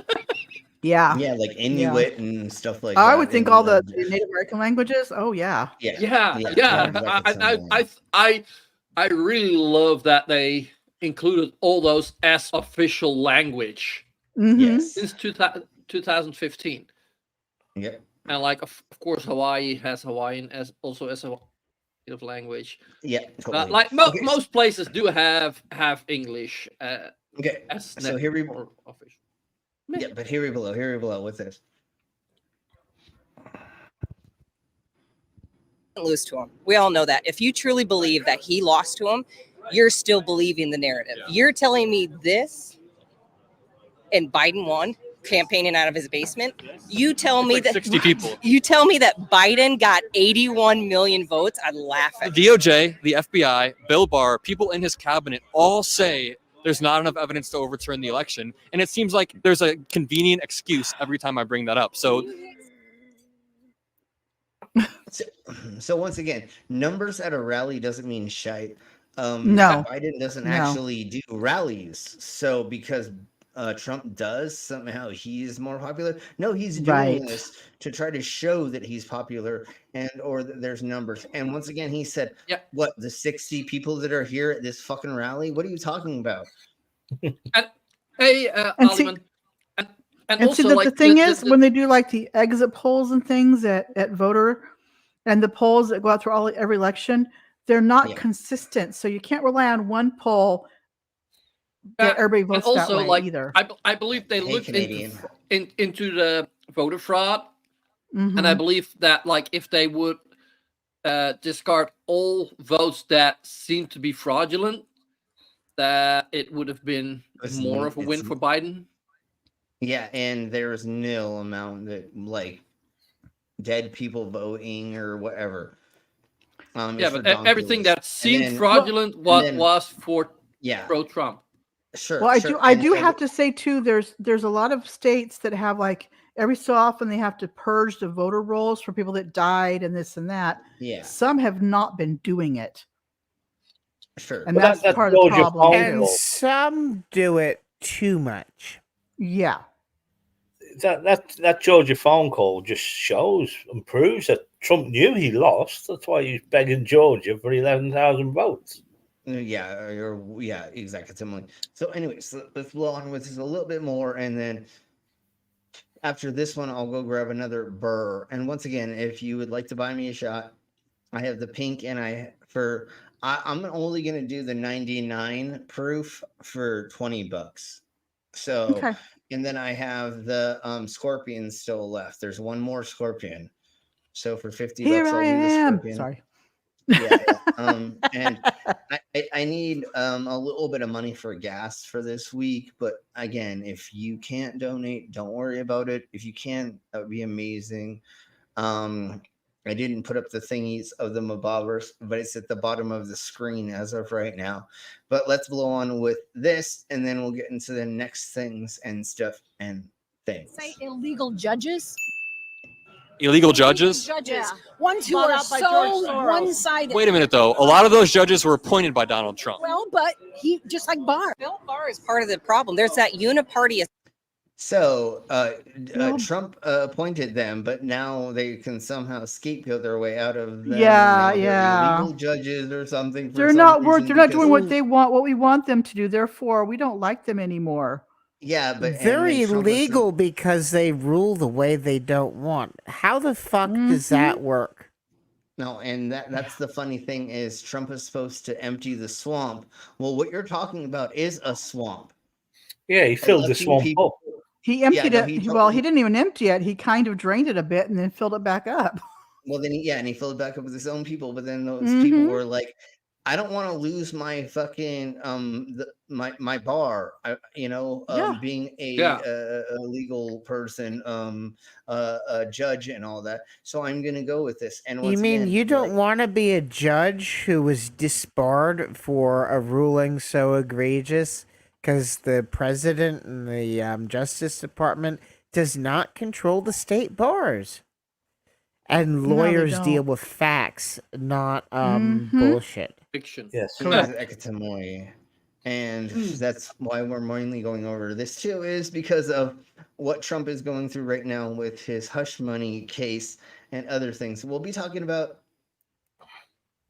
Yeah, like Inuit and stuff like that. I would think all the Native American languages. Oh yeah. I really love that they included all those as official language Yes. since 2015. Yeah. And like, of course, Hawaii has Hawaiian as a native language. Yeah, totally. Like Okay, most places do have English. Okay, As so here we official. Yeah, but here we below. What's this? Lose to him. We all know that. If you truly believe that he lost to him, you're still believing the narrative. You're telling me this, and Biden won, campaigning out of his basement. You tell me that 60 people. You tell me that Biden got 81 million votes. I'd laugh at The DOJ, the FBI, Bill Barr, people in his cabinet all say there's not enough evidence to overturn the election. And it seems like there's a convenient excuse every time I bring that up. So So once again, numbers at a rally doesn't mean shite. No. Biden doesn't No. actually do rallies. So because Trump does, somehow he's more popular. No, he's doing Right. this to try to show that he's popular or that there's numbers. And once again, he said, what, the 60 people that are here at this fucking rally? What are you talking about? Hey, And see- Alderman. And also, see, the like, thing is, when they do like the exit polls and things at voter, and the polls that go out through every election, they're not consistent. So you can't rely on one poll that everybody and votes also, that way like, either. I believe they looked into the voter fraud, Mhm. and I believe that, like, if they would discard all votes that seem to be fraudulent, that it would have been more of a win for Biden. Yeah, and there's nil amount that like dead people voting or whatever. Yeah, is for but everything donkeys. that seemed And then- fraudulent and then- was for Yeah. pro-Trump. Sure. Well, sure. I and do so- have to say too, there's a lot of states that have like every so often they have to purge the voter rolls for people that died and this and that. Yeah. Some have not been doing it. Sure. And that's part of the problem. And some do it too much. Yeah. That Georgia phone call just shows and proves that Trump knew he lost. That's why he's begging Georgia for 11,000 votes. Yeah, yeah, exactly. Similar. So, anyways, let's blow on with this a little bit more, and then after this one, I'll go grab another burr. And once again, if you would like to buy me a shot, I have the pink, and I'm only gonna do the 99 proof for $20. So, Okay. and then I have the scorpion still left. There's one more scorpion. So for $50, Here I'll I do the am. scorpion. Sorry. Yeah. And I need a little bit of money for gas for this week. But again, if you can't donate, don't worry about it. If you can, that would be amazing. I didn't put up the thingies of the Mabobbers, but it's at the bottom of the screen as of right now. But let's blow on with this, and then we'll get into the next things and stuff and things. Say illegal judges. illegal judges? Judges. Ones who Bought are out by George so Soros. one-sided. Wait a minute, though. A lot of those judges were appointed by Donald Trump. Well, but he just like Barr. Bill Barr is part of the problem. There's that uniparty. So Trump appointed them, but now they can somehow scapegoat their way out of them. Yeah, Now they're yeah. illegal judges or something. For They're some not reason they're not because- doing what they want, what we want them to do. Therefore, we don't like them anymore. Yeah, but and They're then Trump was- illegal because they rule the way they don't want. How the fuck does Mm-hmm. that work? No, and that's the funny thing is Trump is supposed to empty the swamp. Well, what you're talking about is a swamp. Yeah, he filled the Electing swamp people- up. He emptied no, it. he Well, totally- he didn't even empty it. He kind of drained it a bit and then filled it back up. Well, then and he filled it back up with his own people. But then those people Mhm. were like, "I don't want to lose my fucking my bar. Yeah. Being a legal person, a judge and all that. So I'm gonna go with this." And You once mean again, you don't want to be a judge who was disbarred for a ruling so egregious because the president and the Justice Department does not control the state bars? And No, they lawyers don't. deal with facts, not Mhm. bullshit. Fiction. Yes. Ekatemoy. And that's why we're mainly going over this too, is because of what Trump is going through right now with his hush money case and other things. We'll be talking about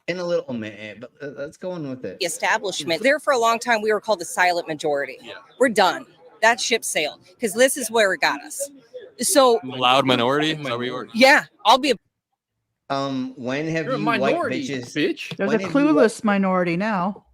In a little minute, but let's go on with it. The establishment. There for a long time, we were called the silent majority. Yeah. We're done. That ship sailed because this is where it got us. So loud minority. Is that what you were? Yeah, I'll be. When have You're a you white minority, bitches? bitch. There's when a have you clueless minority now.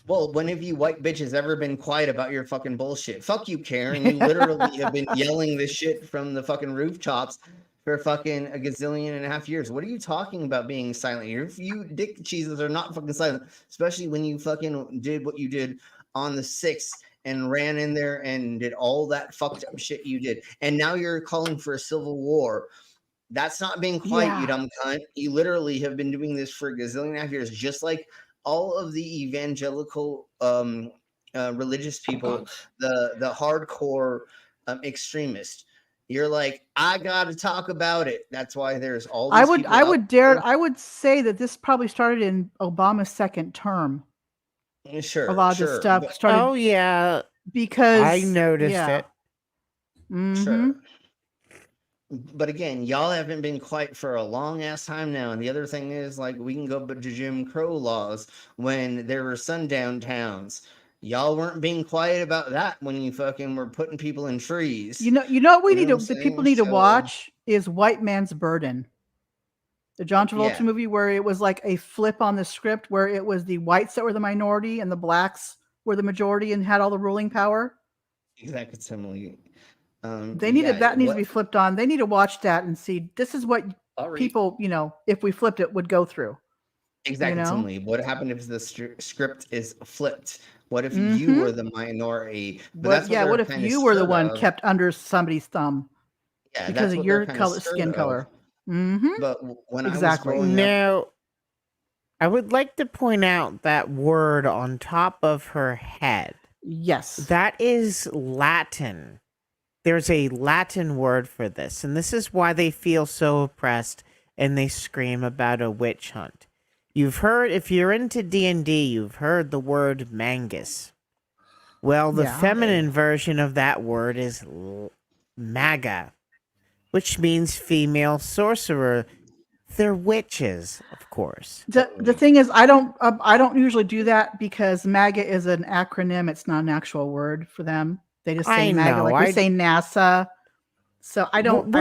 Well, when have you white bitches ever been quiet about your fucking bullshit? Fuck you, Karen. You literally have been yelling this shit from the fucking rooftops for fucking a gazillion and a half years. What are you talking about being silent? You dick cheeses are not fucking silent, especially when you fucking did what you did on the 6th and ran in there and did all that fucked up shit you did. And now you're calling for a civil war. That's not being quiet, you dumb cunt. You literally have been doing this for a gazillion and a half years, just like all of the evangelical religious people, the hardcore extremists. You're like, I gotta talk about it. That's why there's all these people I would say that this probably started in Obama's second term. Sure. A lot of this stuff started. Oh yeah. Because I noticed it. Sure. But again, y'all haven't been quiet for a long ass time now. And the other thing is, like, we can go to Jim Crow laws when there were sundown towns. Y'all weren't being quiet about that when you fucking were putting people in trees. You know what the people need to watch is White Man's Burden. The John Travolta movie where it was like a flip on the script where it was the whites that were the minority and the blacks were the majority and had all the ruling power. Exactly. They needed that needs to be flipped on. They need to watch that and see this is what people, if we flipped it, would go through. Exactly. What happened if the script is flipped? What if you were the minority? But what if you were the one kept under somebody's thumb? Yeah, because of your skin color. But when I was exactly. growing Now, I would like to point out that word on top of her head. Yes. That is Latin. There's a Latin word for this, and this is why they feel so oppressed and they scream about a witch hunt. You've heard, if you're into D&D, you've heard the word mangus. Well, the feminine version of that word is MAGA, which means female sorcerer. They're witches, of course. The thing is, I don't usually do that because MAGA is an acronym. It's not an actual word for them. They just say MAGA, like we say NASA. So I don't.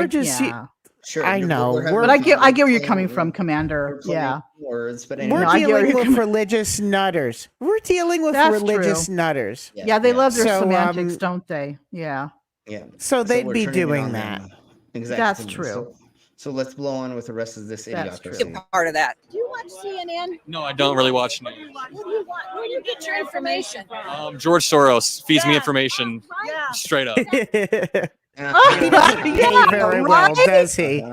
Sure, I know. But I get where you're coming from, Commander. Yeah. Words, but we're dealing with religious nutters. We're dealing with religious nutters. Yeah, they love their semantics, don't they? Yeah. Yeah. So they'd be doing that. Exactly. That's true. So let's blow on with the rest of this idiocracy. Part of that. Do you watch CNN? No, I don't really watch news. What do you want? Where do you get your information? George Soros feeds me information straight up. He doesn't pay very well, does he? What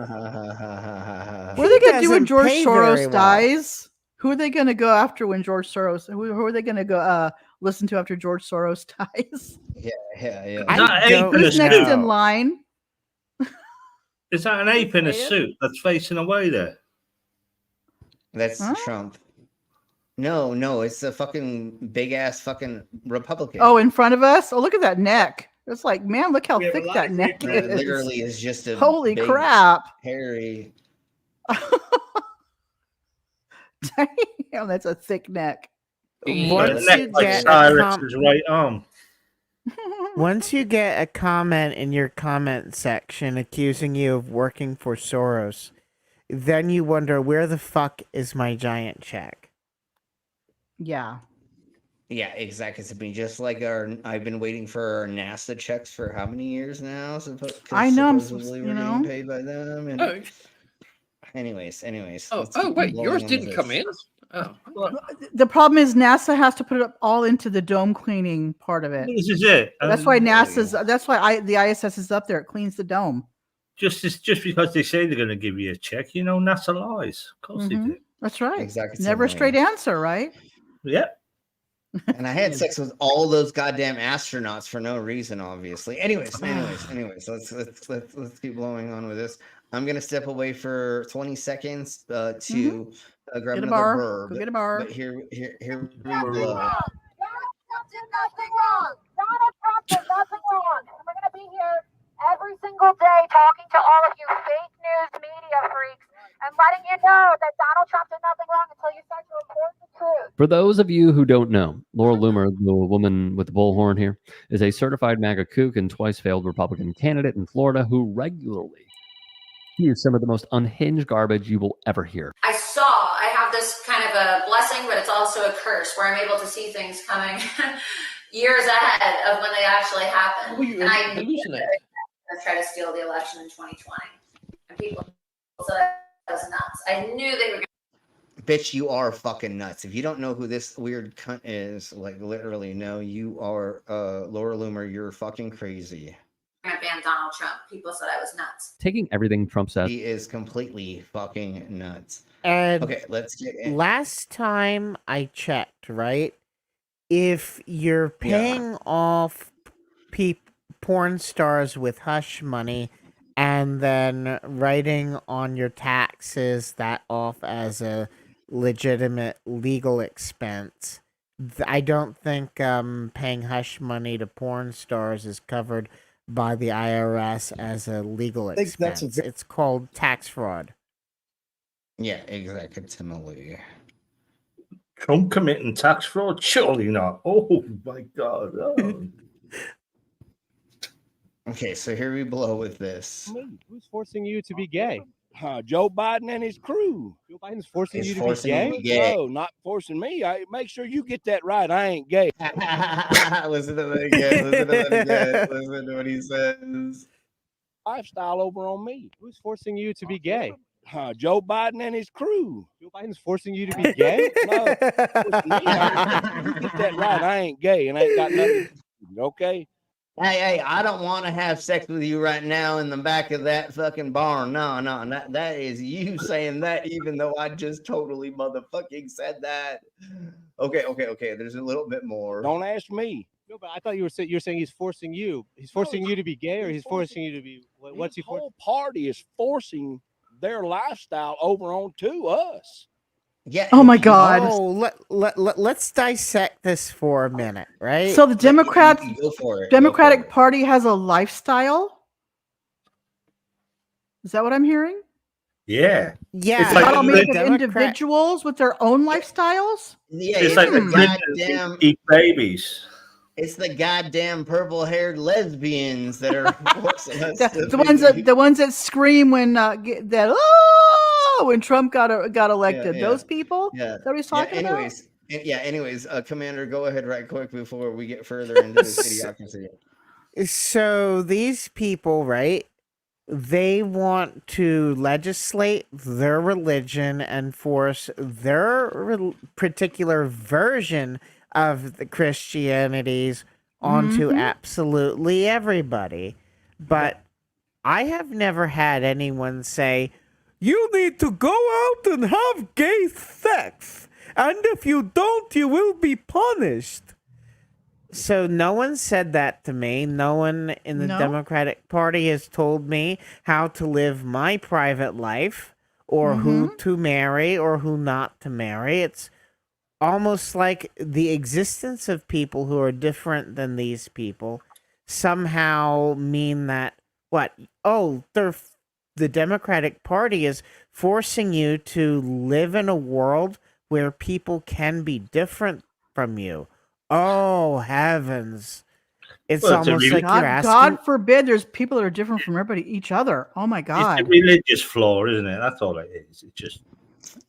are they going to do when George Soros dies? Who are they going to go after when George Soros? Who are they going to go listen to after George Soros dies? Yeah. Who's next in line? Is that an ape in a suit that's facing away there? That's Trump. No, it's a fucking big ass fucking Republican. Oh, in front of us? Oh, look at that neck. It's like, man, look how thick that neck is. It literally is just a holy big, crap. Hairy. Damn, that's a thick neck. Once you get right arm. Once you get a comment in your comment section accusing you of working for Soros, then you wonder, where the fuck is my giant check? Yeah. Yeah, exactly. It's been just like I've been waiting for our NASA checks for how many years now? I know. Supposedly we're getting paid by them. And anyways. Oh, wait, yours didn't come in? Oh. The problem is NASA has to put it all into the dome cleaning part of it. This is it. That's why the ISS is up there. It cleans the dome. Just because they say they're going to give you a check, NASA lies. Of course they do. That's right. Exactly. Never a straight answer, right? Yep. And I had sex with all those goddamn astronauts for no reason, obviously. Anyways, let's keep blowing on with this. I'm gonna step away for 20 seconds to grab another verb. Go get a bar. But here we go. Donald Trump did nothing wrong. Donald Trump did nothing wrong. And we're gonna be here every single day talking to all of you fake news media freaks I'm letting you know that Donald Trump did nothing wrong until you start to report the truth. For those of you who don't know, Laura Loomer, the woman with the bullhorn here, is a certified MAGA kook and twice failed Republican candidate in Florida who regularly hears some of the most unhinged garbage you will ever hear. I have this kind of a blessing, but it's also a curse where I'm able to see things coming years ahead of when they actually happen. And I knew they were try to steal the election in 2020. And people said I was nuts. I knew they were going to. Bitch, you are fucking nuts. If you don't know who this weird cunt is, like literally, no, you are Laura Loomer, you're fucking crazy. Ban Donald Trump. People said I was nuts. Taking everything Trump says. He is completely fucking nuts. And okay, let's get in. Last time I checked, right? If you're paying off porn stars with hush money and then writing on your taxes that off as a legitimate legal expense, I don't think paying hush money to porn stars is covered by the IRS as a legal expense. It's called tax fraud. Yeah, exactly. Trump committing tax fraud? Surely not. Oh my God. Oh. Okay, so here we blow with this. Who's forcing you to be gay? Joe Biden and his crew. Joe Biden's forcing He's you to be gay? No, not forcing me. Make sure you get that right. I ain't gay. Listen to that again. Listen to that again. Listen to what he says. Lifestyle over on me. Who's forcing you to be gay? Joe Biden and his crew. Joe Biden's forcing you to be gay? No, forcing me. You get that right. I ain't gay and I ain't got nothing. Okay. Hey, I don't want to have sex with you right now in the back of that fucking barn. No, that is you saying that, even though I just totally motherfucking said that. Okay. There's a little bit more. Don't ask me. No, but I thought you were saying he's forcing you. He's forcing you to be gay, or he's forcing you to be. What's he forcing? The whole party is forcing their lifestyle over onto us. Yeah. Oh my God. Oh, let's dissect this for a minute, right? So the Go for it. Democratic Party has a lifestyle? Is that what I'm hearing? Yeah. Yeah. It's not all made of individuals with their own lifestyles? Yeah, it's like the goddamn eat babies. It's the goddamn purple-haired lesbians that are forcing us the ones that scream when when Trump got elected. Yeah. Those people. Yeah. That what he's talking about. Anyways, Commander, go ahead right quick before we get further into this idiocracy. So these people, right? They want to legislate their religion and force their particular version of the Christianities onto absolutely everybody. But I have never had anyone say, you need to go out and have gay sex, and if you don't, you will be punished. So no one said that to me. No one in the Democratic Party has told me how to live my private life, or who to marry or who not to marry. It's almost like the existence of people who are different than these people somehow mean that, the Democratic Party is forcing you to live in a world where people can be different from you. Oh, heavens. It's almost like you're asking... God forbid there's people that are different from each other. Oh, my God. It's a religious flaw, isn't it? That's all it is. It's just...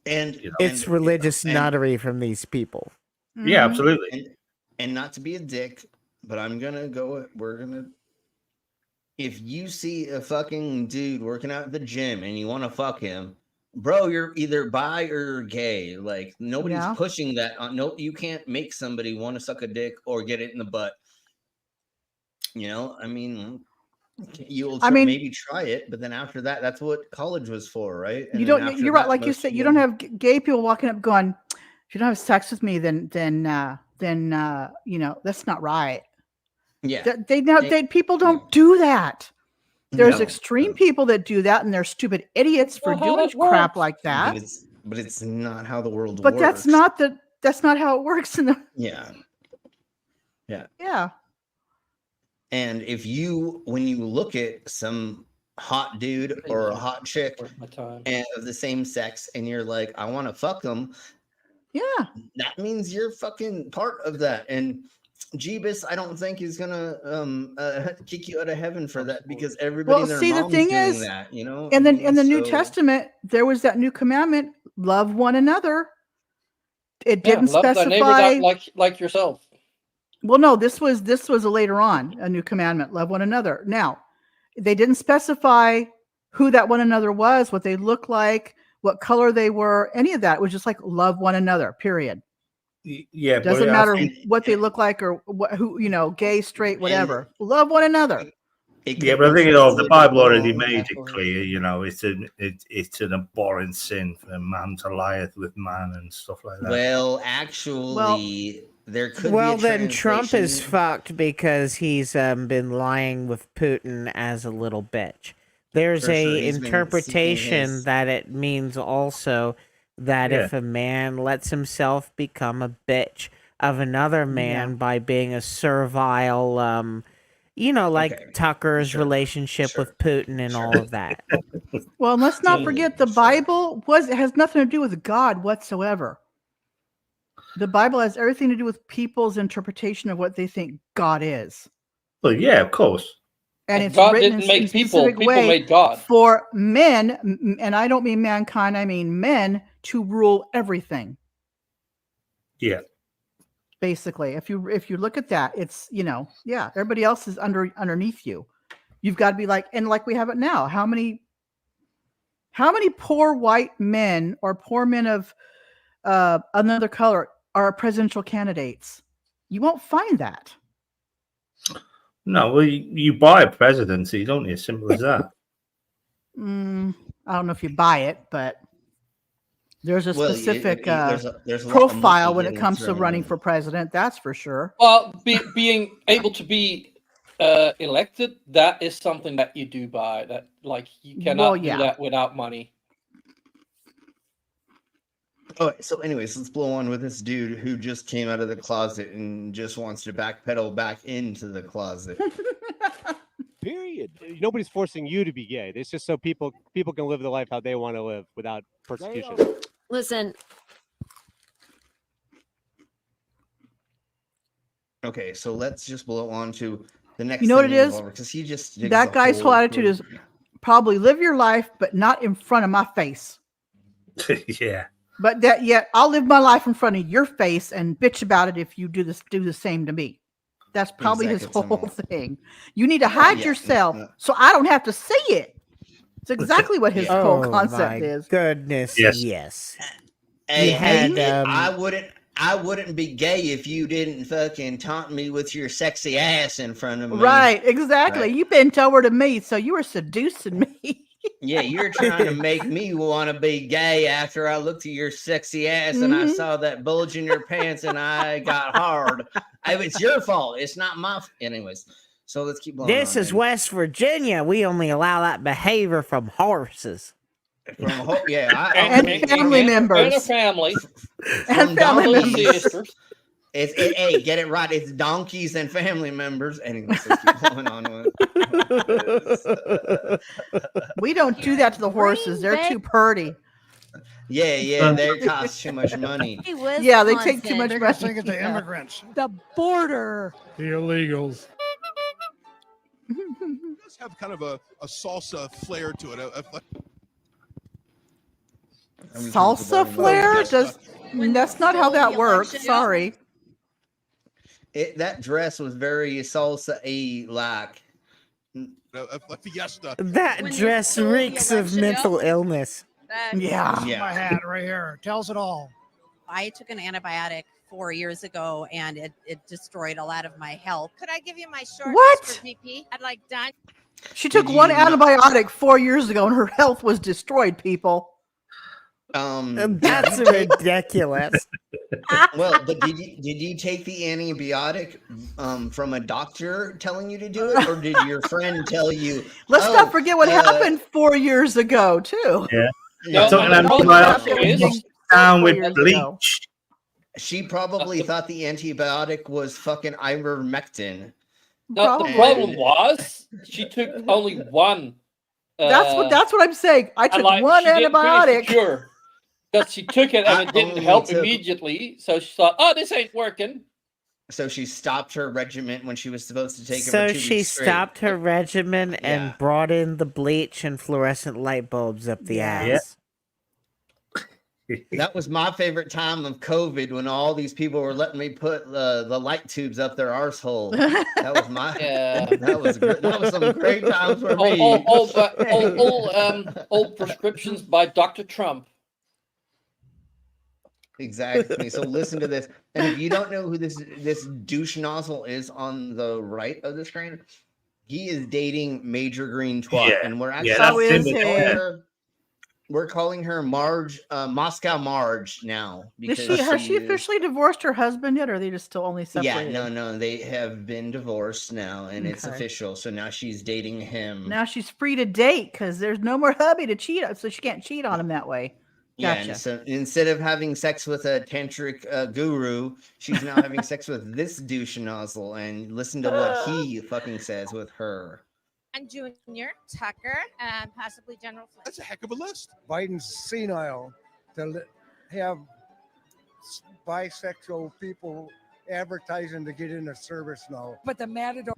It's religious nuttery from these people. Yeah, absolutely. And not to be a dick, but we're gonna if you see a fucking dude working out at the gym and you want to fuck him, bro, you're either bi or gay. Like nobody's pushing that on. No, you can't make somebody want to suck a dick or get it in the butt. You know, I mean, maybe try it, but then after that, that's what college was for, right? And you're right. Like you said, you don't have gay people walking up going, if you don't have sex with me, then that's not right. Yeah. People don't do that. There's extreme people that do that, and they're stupid idiots for doing crap like that. But it's not how the world works. But that's not how it works in the Yeah. Yeah. And when you look at some hot dude or a hot chick and of the same sex, and you're like, I want to fuck them. Yeah, that means you're fucking part of that. And Jeebus, I don't think is gonna kick you out of heaven for that, because everybody and their mom's the thing doing is, that, you know. And then in the New So- Testament, there was that new commandment: love one another. It Yeah, didn't love thy specify. neighbor like yourself. Well, no, this was later on, a new commandment: love one another. Now, they didn't specify who that one another was, what they looked like, what color they were, any of that. It was just like love one another. Period. Yeah, Doesn't matter what they look like or who, gay, straight, whatever. Love one another. Yeah, but I think the Bible already made it clear. It's an abhorrent sin for man to lie with man and stuff like that. Well, actually, there could be a then Trump is translation. fucked because he's been lying with Putin as a little bitch. There's For a sure, he's been interpretation seeking that it means also that if a man lets himself become a bitch of another man by being a servile, like Tucker's relationship with Putin and all of that. Well, and let's not forget the Bible has nothing to do with God whatsoever. The Bible has everything to do with people's interpretation of what they think God is. Well, yeah, of course. And it's God written didn't in make a people. specific People way made God. for men, and I don't mean mankind, I mean men, to rule everything. Yeah. Basically, if you look at that, it's everybody else is underneath you. You've got to be like we have it now. How many poor white men or poor men of another color are presidential candidates? You won't find that. No, well, you buy a presidency, don't you? As simple as that. I don't know if you buy it, but there's a specific there's a lot of profile money when it getting comes to thrown running in. for president. That's for sure. Well, being able to be elected, that is something that you do buy. That you cannot do that without money. All right, so anyways, let's blow on with this dude who just came out of the closet and just wants to backpedal back into the closet. Period. Nobody's forcing you to be gay. It's just so people can live the life how they want to live without persecution. Listen. Okay, so let's just blow on to the next. You know what it is? Because he just digs That a guy's whole hole attitude for- is probably live your life, but not in front of my face. Yeah. But yet I'll live my life in front of your face and bitch about it if you do the same to me. That's probably his whole thing. You need to hide yourself so I don't have to see it. It's exactly what his whole concept is. Goodness, yes. Hey, I wouldn't be gay if you didn't fucking taunt me with your sexy ass in front of me. Right, exactly. Right? You bent over to me, so you were seducing me. Yeah, you're trying to make me want to be gay after I looked at your sexy ass and I saw that bulge in your pants and I got hard. It's your fault. It's not my anyways. So let's keep going. This is West Virginia. We only allow that behavior from horses. And family members. And a family. And family members. Hey, get it right. It's donkeys and family members. Anyways, let's keep going on with We don't do that to the horses. They're too purty. Yeah, they cost too much money. Yeah, they take too much money. Think it's the immigrants. The border. The illegals. It does have kind of a salsa flair to it. Salsa flair? That's not how that works. Sorry. That dress was very salsa-y like. Fiesta. That dress reeks of mental illness. Yeah. My hat right here tells it all. I took an antibiotic 4 years ago and it destroyed a lot of my health. Could I give you my shorts for PP? I'd like done. She took one antibiotic 4 years ago and her health was destroyed, people. That's ridiculous. Well, but did you take the antibiotic from a doctor telling you to do it, or did your friend tell you? Let's not forget what happened 4 years ago, too. Yeah. No, Took an antibiotic down with bleach. She probably thought the antibiotic was fucking ivermectin. No, the problem was she took only one That's what I'm saying. I took one antibiotic. Because she took it and it didn't help immediately. So she thought, oh, this ain't working. So she stopped her regimen when she was supposed to take it for So 2 she weeks straight. stopped her regimen and brought in the bleach and fluorescent light bulbs up the ass. That was my favorite time of COVID when all these people were letting me put the light tubes up their arsehole. That was my that was great. That was some great times for me. Old prescriptions by Dr. Trump. Exactly. So listen to this. And if you don't know who this douche nozzle is on the right of the screen, he is dating Major Green Twat. Yeah. And we're Yeah, we're calling her Marge, Moscow Marge now. Because Has she officially divorced her husband yet, or are they just still only separated? Yeah, no, they have been divorced now, and it's Okay. official. So now she's dating him. Now she's free to date because there's no more hubby to cheat on, so she can't cheat on him that way. Yeah, Gotcha. and so instead of having sex with a tantric guru, she's now having sex with this douche nozzle. And listen to what he fucking says with her. And Junior, Tucker, and possibly General Flynn. That's a heck of a list. Biden's senile to have bisexual people advertising to get into service now. But the Matador.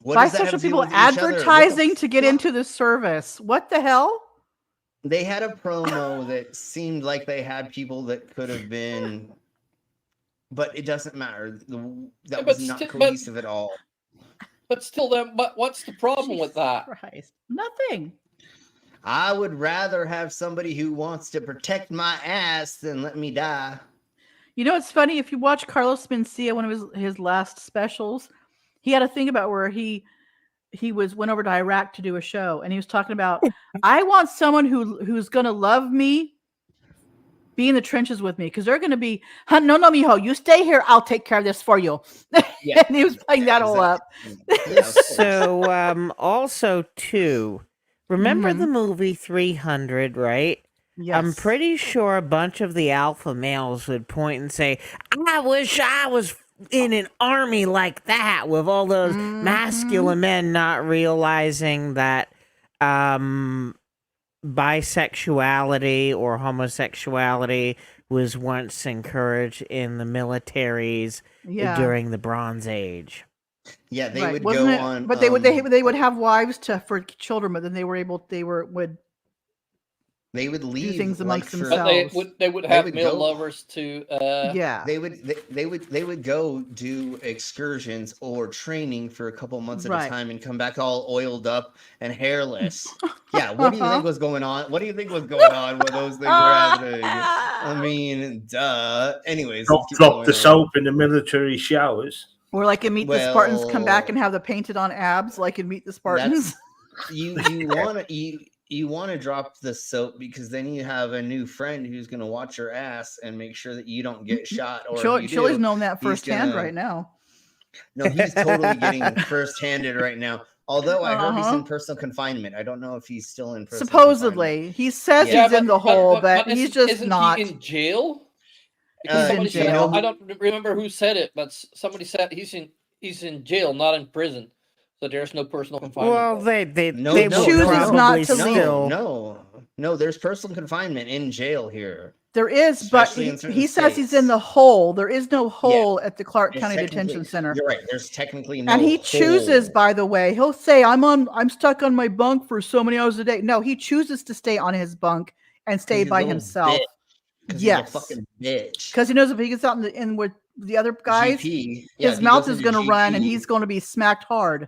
Bisexual people advertising to get into the service. What the hell? They had a promo that seemed like they had people that could have been, but it doesn't matter. That was not cohesive at all. But still, then, what's the problem with that? Christ. Nothing. I would rather have somebody who wants to protect my ass than let me die. You know, it's funny. If you watch Carlos Mencia, one of his last specials, he had a thing about where he went over to Iraq to do a show, and he was talking about, I want someone who's going to love me, be in the trenches with me, because they're going to be, no, mijo, you stay here. I'll take care of this for you. Yeah. And he was playing that all up. So, also, too, remember the movie 300, right? Yes. I'm pretty sure a bunch of the alpha males would point and say, I wish I was in an army like that, with all those masculine men, not realizing that bisexuality or homosexuality was once encouraged in the militaries during the Bronze Age. Yeah, they would Wasn't go it? on. But they would have wives for children, but then they would leave do things amongst for- themselves. But they would have would male go- lovers to. They would go do excursions or training for a couple months at a time and come back all oiled up and hairless. Yeah, what do you think was going on? What do you think was going on when those things were happening? I mean, duh. Anyways, let's keep Drop going the on. soap in the military showers. Or like in Meet the Spartans, come back and have the painted on abs, like in Meet the Spartans. You want to drop the soap because then you have a new friend who's going to watch your ass and make sure that you don't get shot. Or Chili's known that he's firsthand gonna- right now. No, he's totally getting first-handed right now. Although I heard he's in personal confinement. I don't know if he's still in personal Supposedly, he says he's in the hole, but he's just isn't not. He in jail? Because somebody said, I don't remember who said it, but somebody said he's in jail, not in prison. So there's no personal confinement. Well, they chooses not to leave. No, there's personal confinement in jail here. There is, but Especially in certain he says he's in the hole. There is no hole at the Clark There's County technically- Detention Center. You're right. There's technically no And he hole. chooses, by the way, he'll say, I'm stuck on my bunk for so many hours a day. No, he chooses to stay on his bunk and stay He's a by little himself. bitch. 'Cause he's a Yes. fucking bitch. Because he knows if he gets out in with the other guys, GP. Yeah, his he mouth goes is into going to run and GP. he's going to be smacked hard.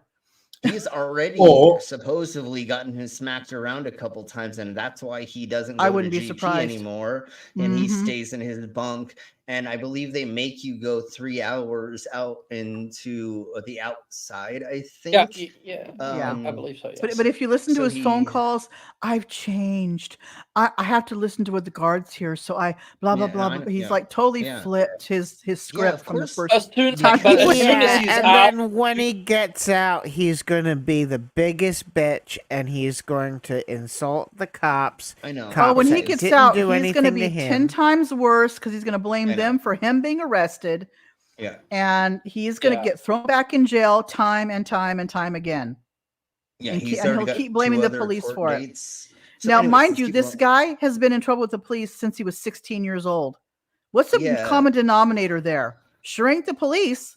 He's already Or- supposedly gotten his smacked around a couple times, and that's why he doesn't go I wouldn't to be GP surprised. anymore, and he Mhm. stays in his bunk. And I believe they make you go 3 hours out into the outside. I think. Yeah, Um, I believe so. But if you listen to So his phone he- calls, I've changed. I have to listen to what the guards hear. So I blah blah Yeah, blah. no, I blah. know, He's yeah. like totally Yeah. flipped his script of from the course. first As soon- time. but he as was soon in as it. he's and out- then when he gets out, he's going to be the biggest bitch, and he's going to insult the cops. I know. Cops Oh, when he that gets didn't out, do he's going to anything be him. 10 times worse because he's going to blame I know. them for him being arrested, Yeah. and he's going to Yeah. get thrown back in jail time and time and time again. Yeah, and he's he'll keep blaming the police for it. So now, anyways, mind let's you, keep this going. guy has been in trouble with the police since he was 16 years old. What's the Yeah. common denominator there? Sure ain't the police.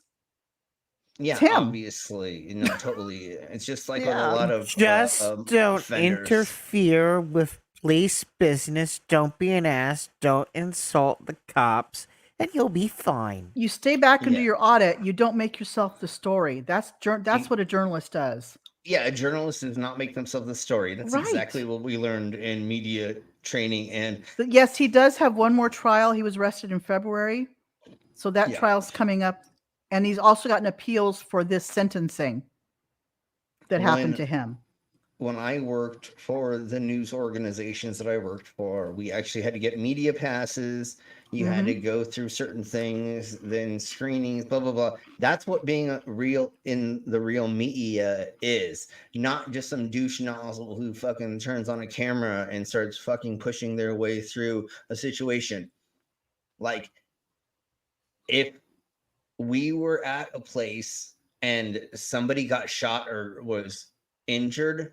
Yeah, Tim. obviously, totally. It's just like with a lot of Just don't offenders. interfere with police business. Don't be an ass. Don't insult the cops, and you'll be fine. You stay back and do your audit. You don't make yourself the story. That's what a journalist does. Yeah, a journalist does not make themselves the story. That's Right. exactly what we learned in media training. And Yes, he does have one more trial. He was arrested in February. So that trial's coming up. And he's also gotten appeals for this sentencing that happened to him. When I worked for the news organizations that I worked for, we actually had to get media passes. You had to go through certain things, then screenings, blah, blah, blah. That's what being in the real media is. Not just some douche nozzle who fucking turns on a camera and starts fucking pushing their way through a situation. Like, if we were at a place and somebody got shot or was injured,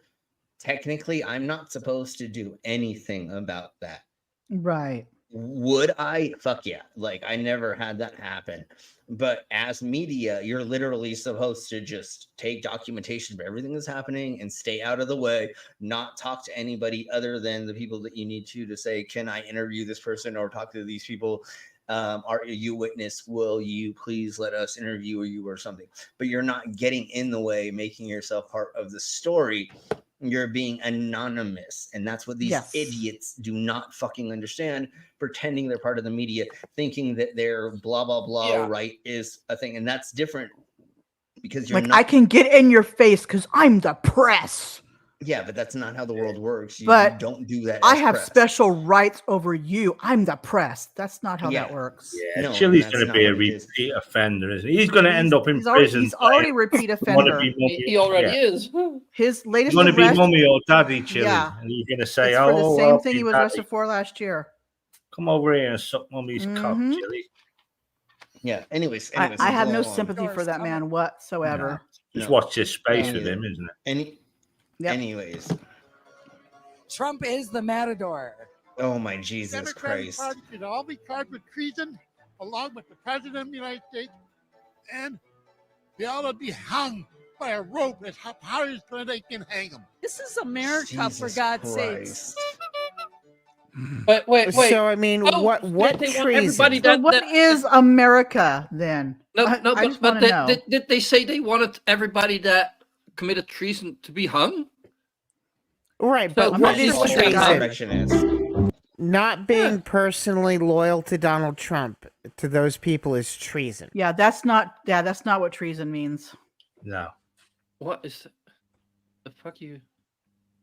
technically, I'm not supposed to do anything about that. Right. Would I? Fuck yeah. Like, I never had that happen. But as media, you're literally supposed to just take documentation of everything that's happening and stay out of the way, not talk to anybody other than the people that you need to say, can I interview this person or talk to these people? Are you witness? Will you please let us interview you or something? But you're not getting in the way, making yourself part of the story. You're being anonymous. And that's what these idiots do not fucking understand, pretending they're part of the media, thinking that their blah, blah, blah right is a thing. And that's different because you're like, not. I can get in your face because I'm the press. Yeah, but that's not how the world works. You don't do that. I have special rights over you. I'm the press. That's not how that works. Yeah, no, Chili's going to be a repeat offender, isn't he? He's going to end up in prison. He's already a repeat offender. He already is. His latest You want to be arrest- mummy or daddy, Chili? Yeah. And you're going to say, It's for the same I'll thing be he was daddy. arrested for last year. Come over here and suck mummy's cock, Chili. Yeah. Anyways, I have no sympathy for that man whatsoever. Just watch this space with him, isn't it? Anyways. Trump is the matador. Oh my Jesus Democratic Christ. Party should all be charged with treason, along with the President of the United States, and they ought to be hung by a rope as hard as they can hang them. This is America, for God's sakes. Wait. So I mean, what treason? What is America then? Did they say they wanted everybody that committed treason to be hung? Right, but what is treason? Not being personally loyal to Donald Trump to those people is treason. Yeah, that's not what treason means. No. What is the fuck you?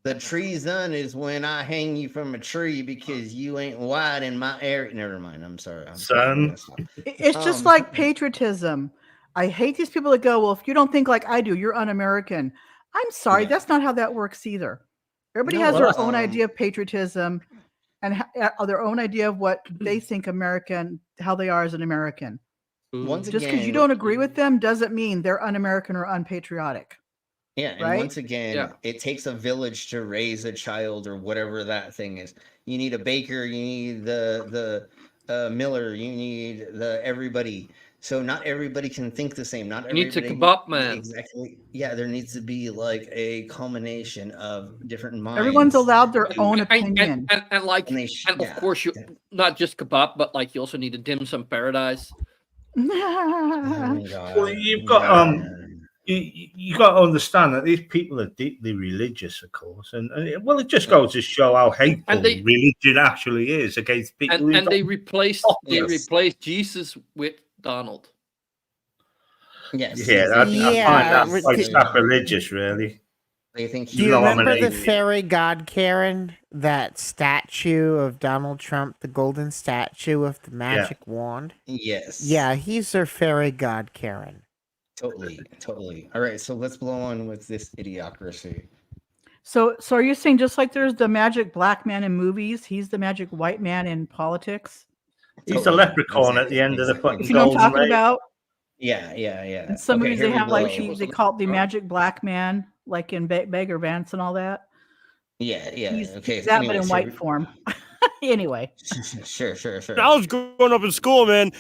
The treason is when I hang you from a tree because you ain't white in my area. Never mind. I'm sorry. Son. It's just like patriotism. I hate these people that go, well, if you don't think like I do, you're un-American. I'm sorry. That's not how that works either. Everybody has their own idea of patriotism and their own idea of what they think American, how they are as an American. Just because you don't agree with them doesn't mean they're un-American or unpatriotic. Yeah, and once again, it takes a village to raise a child or whatever that thing is. You need a baker, you need the miller, you need the everybody. So not everybody can think the same. Not everybody. You need to kebab man. Exactly. Yeah, there needs to be like a culmination of different minds. Everyone's allowed their own opinion. And of course, you not just kebab, but like you also need a dim sum paradise. Well, you've got you got to understand that these people are deeply religious, of course, and well, it just goes to show how hateful religion actually is against people. And they replaced Jesus with Donald. Yes. Yeah, I find that quite sacrilegious, really. They think do you remember the fairy god Karen? That statue of Donald Trump, the golden statue with the magic wand? Yes. Yeah, he's their fairy god Karen. Totally. All right, so let's blow on with this idiocracy. So are you saying just like there's the magic black man in movies, he's the magic white man in politics? He's the leprechaun at the end of the fucking you know what I'm talking golden about? Yeah. In some movies, they here we have like go. they call it the magic black man, like in Beggar Vance and all that. Yeah. He's Okay. that, but anyways, in white form. Anyway. Sure. When I was growing up in school, man,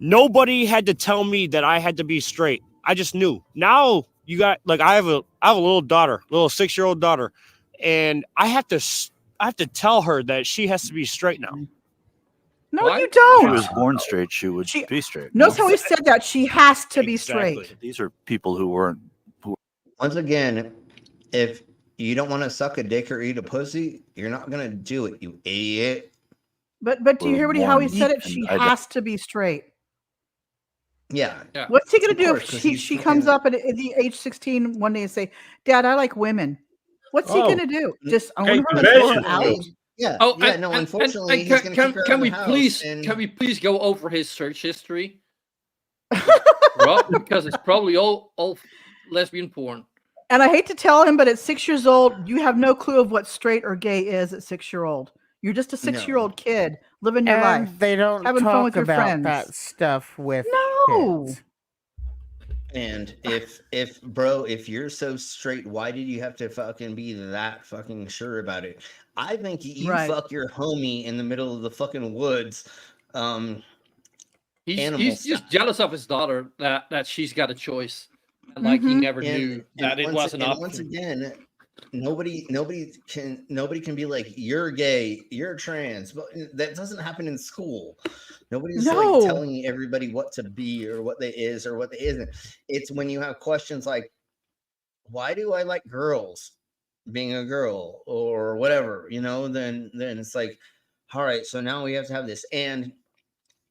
nobody had to tell me that I had to be straight. I just knew. Now you got like I have a little daughter, little 6-year-old daughter, and I have to tell her that she has to be straight now. No, What? you If don't. she was born straight, she would be straight. Notice how he said that she has to be straight. These are people who weren't. Once again, if you don't want to suck a dick or eat a pussy, you're not gonna do it, you idiot. But do you hear how he said it? She has to be straight. Yeah. What's he gonna do course, if 'cause she he's comes fucking- up at the age 16 one day and say, "Dad, I like women"? What's he gonna do? Just own her and throw her out? Yeah. Oh, yeah. and- No. and- Unfortunately, and he's gonna kick her out can of we the house. please and... can we please go over his search history? Well, because it's probably all lesbian porn. And I hate to tell him, but at 6 years old, you have no clue of what straight or gay is at 6-year-old. You're just a 6-year-old kid living your And life. they don't having fun with talk your about friends. that stuff with No. kids. And if you're so straight, why did you have to fucking be that fucking sure about it? I think you Right. fuck your homie in the middle of the fucking woods. He's just jealous of his daughter that she's got a choice, and like he never knew that it was an option. Once again, nobody can be like, you're gay, you're trans, but that doesn't happen in school. Nobody's like telling everybody what to be or what they is or what they isn't. It's when you have questions like, why do I like girls being a girl or whatever, then it's like, all right, so now we have to have this. And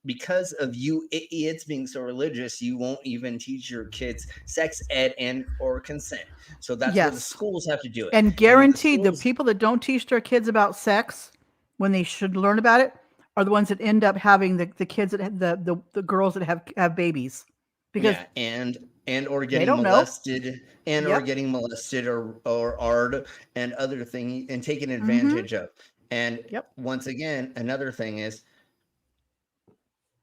because of you idiots being so religious, you won't even teach your kids sex ed and or consent. So that's where the schools have to do it. And guaranteed, the people that don't teach their kids about sex when they should learn about it are the ones that end up having the kids that have the girls that have babies. Because or getting molested or getting molested or ARD and other things and taken advantage of. And once again, another thing is,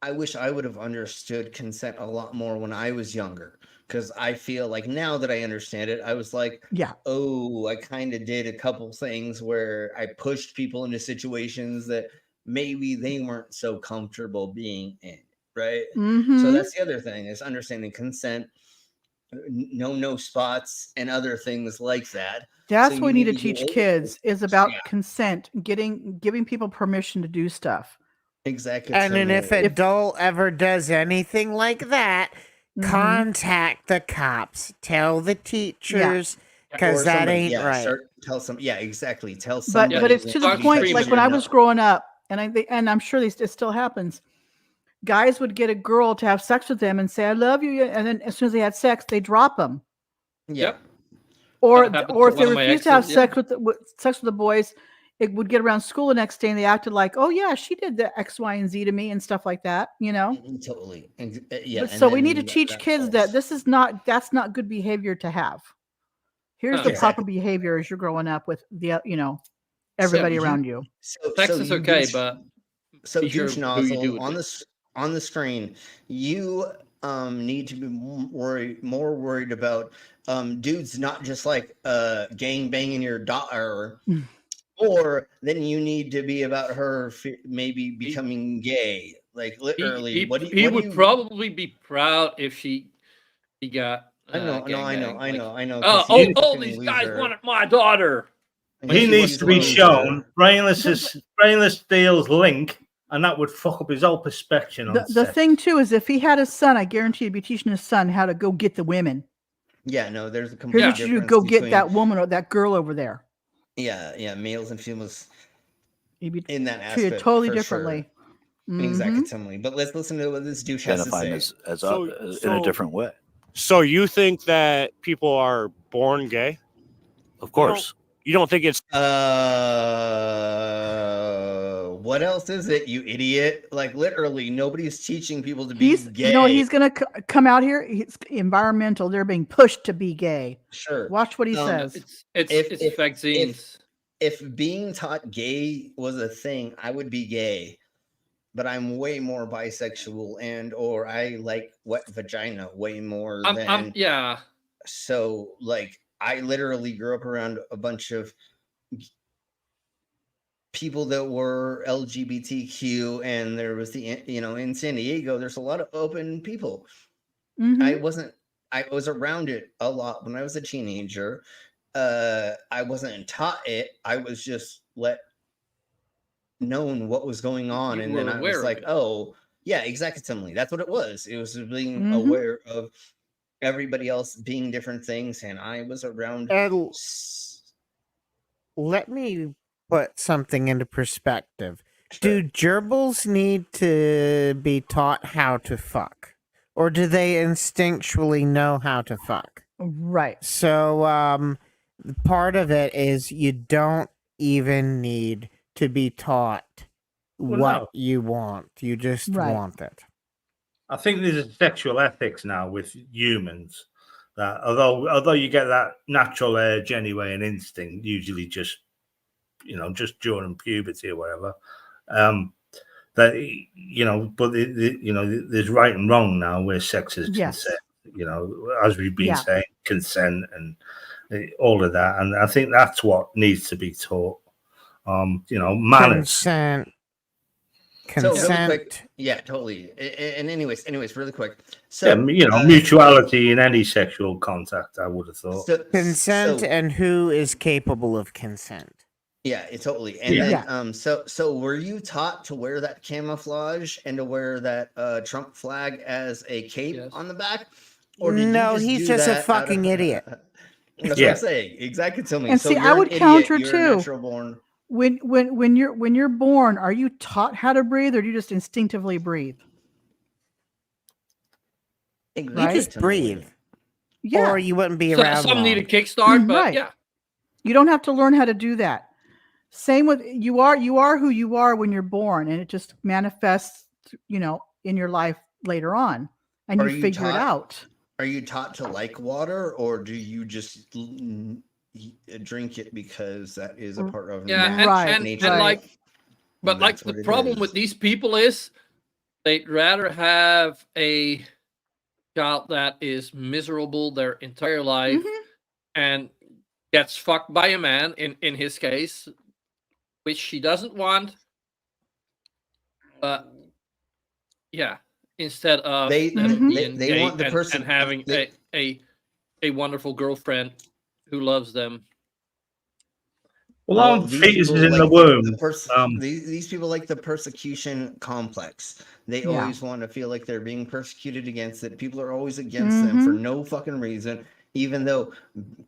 I wish I would have understood consent a lot more when I was younger, because I feel like now that I understand it, I was like, oh, I kind of did a couple things where I pushed people into situations that maybe they weren't so comfortable being in, right? So that's the other thing, is understanding consent, no spots, and other things like that. That's So what we you need to teach kids, is about consent, giving people permission to do stuff. Exactly. And then if an adult ever does anything like that, contact the cops, tell the teachers, because that ain't right. Exactly. Tell somebody. But it's to the point, like when I was growing up, and I'm sure it still happens. Guys would get a girl to have sex with them and say, "I love you," and then as soon as they had sex, they drop them. Yep. Or if they refused to have sex with the boys, it would get around school the next day and they acted like, "Oh yeah, she did the X, Y, and Z to me," and stuff like that, Totally. But so we need to teach kids that that's not good behavior to have. Here's the proper behavior as you're growing up with the everybody around you. Sex is okay, but so douche nozzle on the screen, you need to be more worried about dudes not just like gang banging your daughter. Or then you need to be about her maybe becoming gay, like literally. He would probably be proud if he got. I know. Oh, these guys wanted my daughter. He needs to be shown brainless deals link, and that would fuck up his whole perspective on the thing too is, if he had a son, I guarantee he'd be teaching his son how to go get the women. Yeah, no, there's a complete difference. You go get that woman or that girl over there. Yeah, males and females in that aspect treated totally differently. Sure. Exactly. But let's listen to what this douche has to say. In a different way. So you think that people are born gay? Of course. You don't think it's what else is it, you idiot? Like literally nobody's teaching people to be gay. He's gonna come out here. It's environmental. They're being pushed to be gay. Sure. Watch what he says. It's vaccines. If being taught gay was a thing, I would be gay. but I'm way more bisexual and or I like wet vagina way more I'm yeah. So like I literally grew up around a bunch of people that were LGBTQ, and there was the in San Diego there's a lot of open people. I was around it a lot when I was a teenager. I wasn't taught it. I was just known what was going on, and then I was like, oh yeah, exactly. That's what it was. It was being aware of everybody else being different things, and I was around. Let me put something into perspective. Do gerbils need to be taught how to fuck? Or do they instinctually know how to fuck? Right. So part of it is you don't even need to be taught what you want. You just want it. I think there's a sexual ethics now with humans that although you get that natural urge anyway, and instinct, usually just during puberty or whatever, that but there's right and wrong now where sex is consent. As we've been saying, consent and all of that, and I think that's what needs to be taught. Manners. Consent. So really quick, yeah, totally. And anyways, really quick. So mutuality in any sexual contact, I would have thought. Consent and who is capable of consent. Yeah, totally. And then, so were you taught to wear that camouflage and to wear that Trump flag as a cape on the back? Or did no, you he's just a fucking idiot. That's what I'm saying. Exactly. Tell me. And so see, I would counter too. Natural born. When you're born, are you taught how to breathe, or do you just instinctively breathe? You just breathe. Yeah. Or you wouldn't be around. Some need a kickstart, but yeah. You don't have to learn how to do that. Same with you are who you are when you're born, and it just manifests, in your life later on, and you figure it out. Are you taught to like water, or do you just drink it because that is a part of nature? And the problem with these people is they'd rather have a child that is miserable their entire life and gets fucked by a man in his case, which she doesn't want. But instead of they want the person and having a wonderful girlfriend who loves them. Well, fetus is in the womb. These people like the persecution complex. They always want to feel like they're being persecuted against it. People are always against them for no fucking reason. Even though,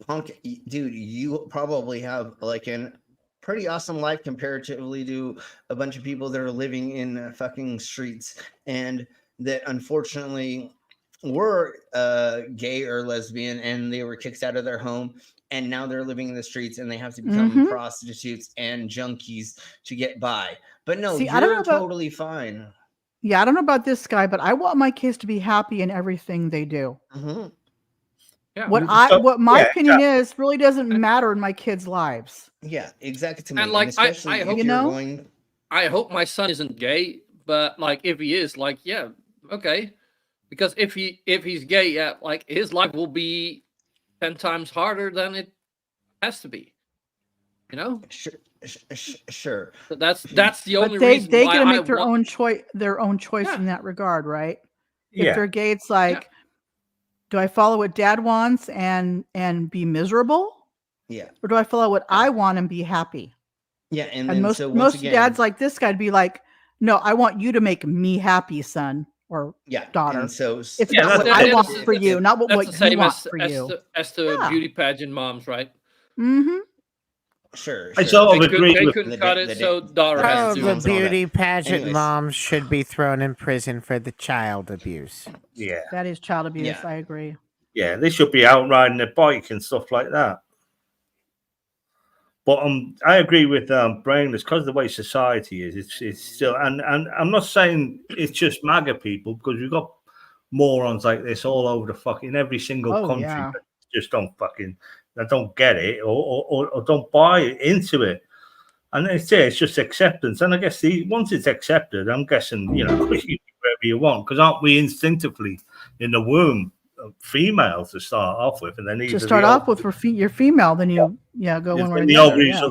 punk, dude, you probably have like an pretty awesome life comparatively to a bunch of people that are living in fucking streets and that unfortunately were gay or lesbian and they were kicked out of their home and now they're living in the streets and they have to become prostitutes and junkies to get by. But no, you're totally fine. Yeah, I don't know about this guy, but I want my kids to be happy in everything they do. Yeah. What my opinion is really doesn't matter in my kids' lives. Yeah, exactly. To me. And like I hope I hope my son isn't gay, but like if he is, like okay, because if he's gay, like his life will be 10 times harder than it has to be. Sure. So that's the only reason. But they why get to make their own choice in that regard, right? If they're gay, it's like, do I follow what dad wants and be miserable? Yeah. Or do I follow what I want and be happy? Yeah, and most dads like this guy'd be like, no, I want you to make me happy, son or daughter. And so it's not what I want for you, not what you want for you. As the beauty pageant moms, right? Mm-hmm. Sure. I sort of agree. They couldn't cut it, so daughter has to. The beauty pageant moms should be thrown in prison for the child abuse. Yeah, that is child abuse. I agree. Yeah, they should be out riding their bike and stuff like that. But I agree with Brain. It's because of the way society is. It's still, and I'm not saying it's just MAGA people because we've got morons like this all over the in every single country that just don't get it or don't buy into it. And it's just acceptance. And I guess once it's accepted, I'm guessing, you know, you do whatever you want, because aren't we instinctively in the womb female to start off with? And then To start off with, you're female, then you go one way or the other. Yeah.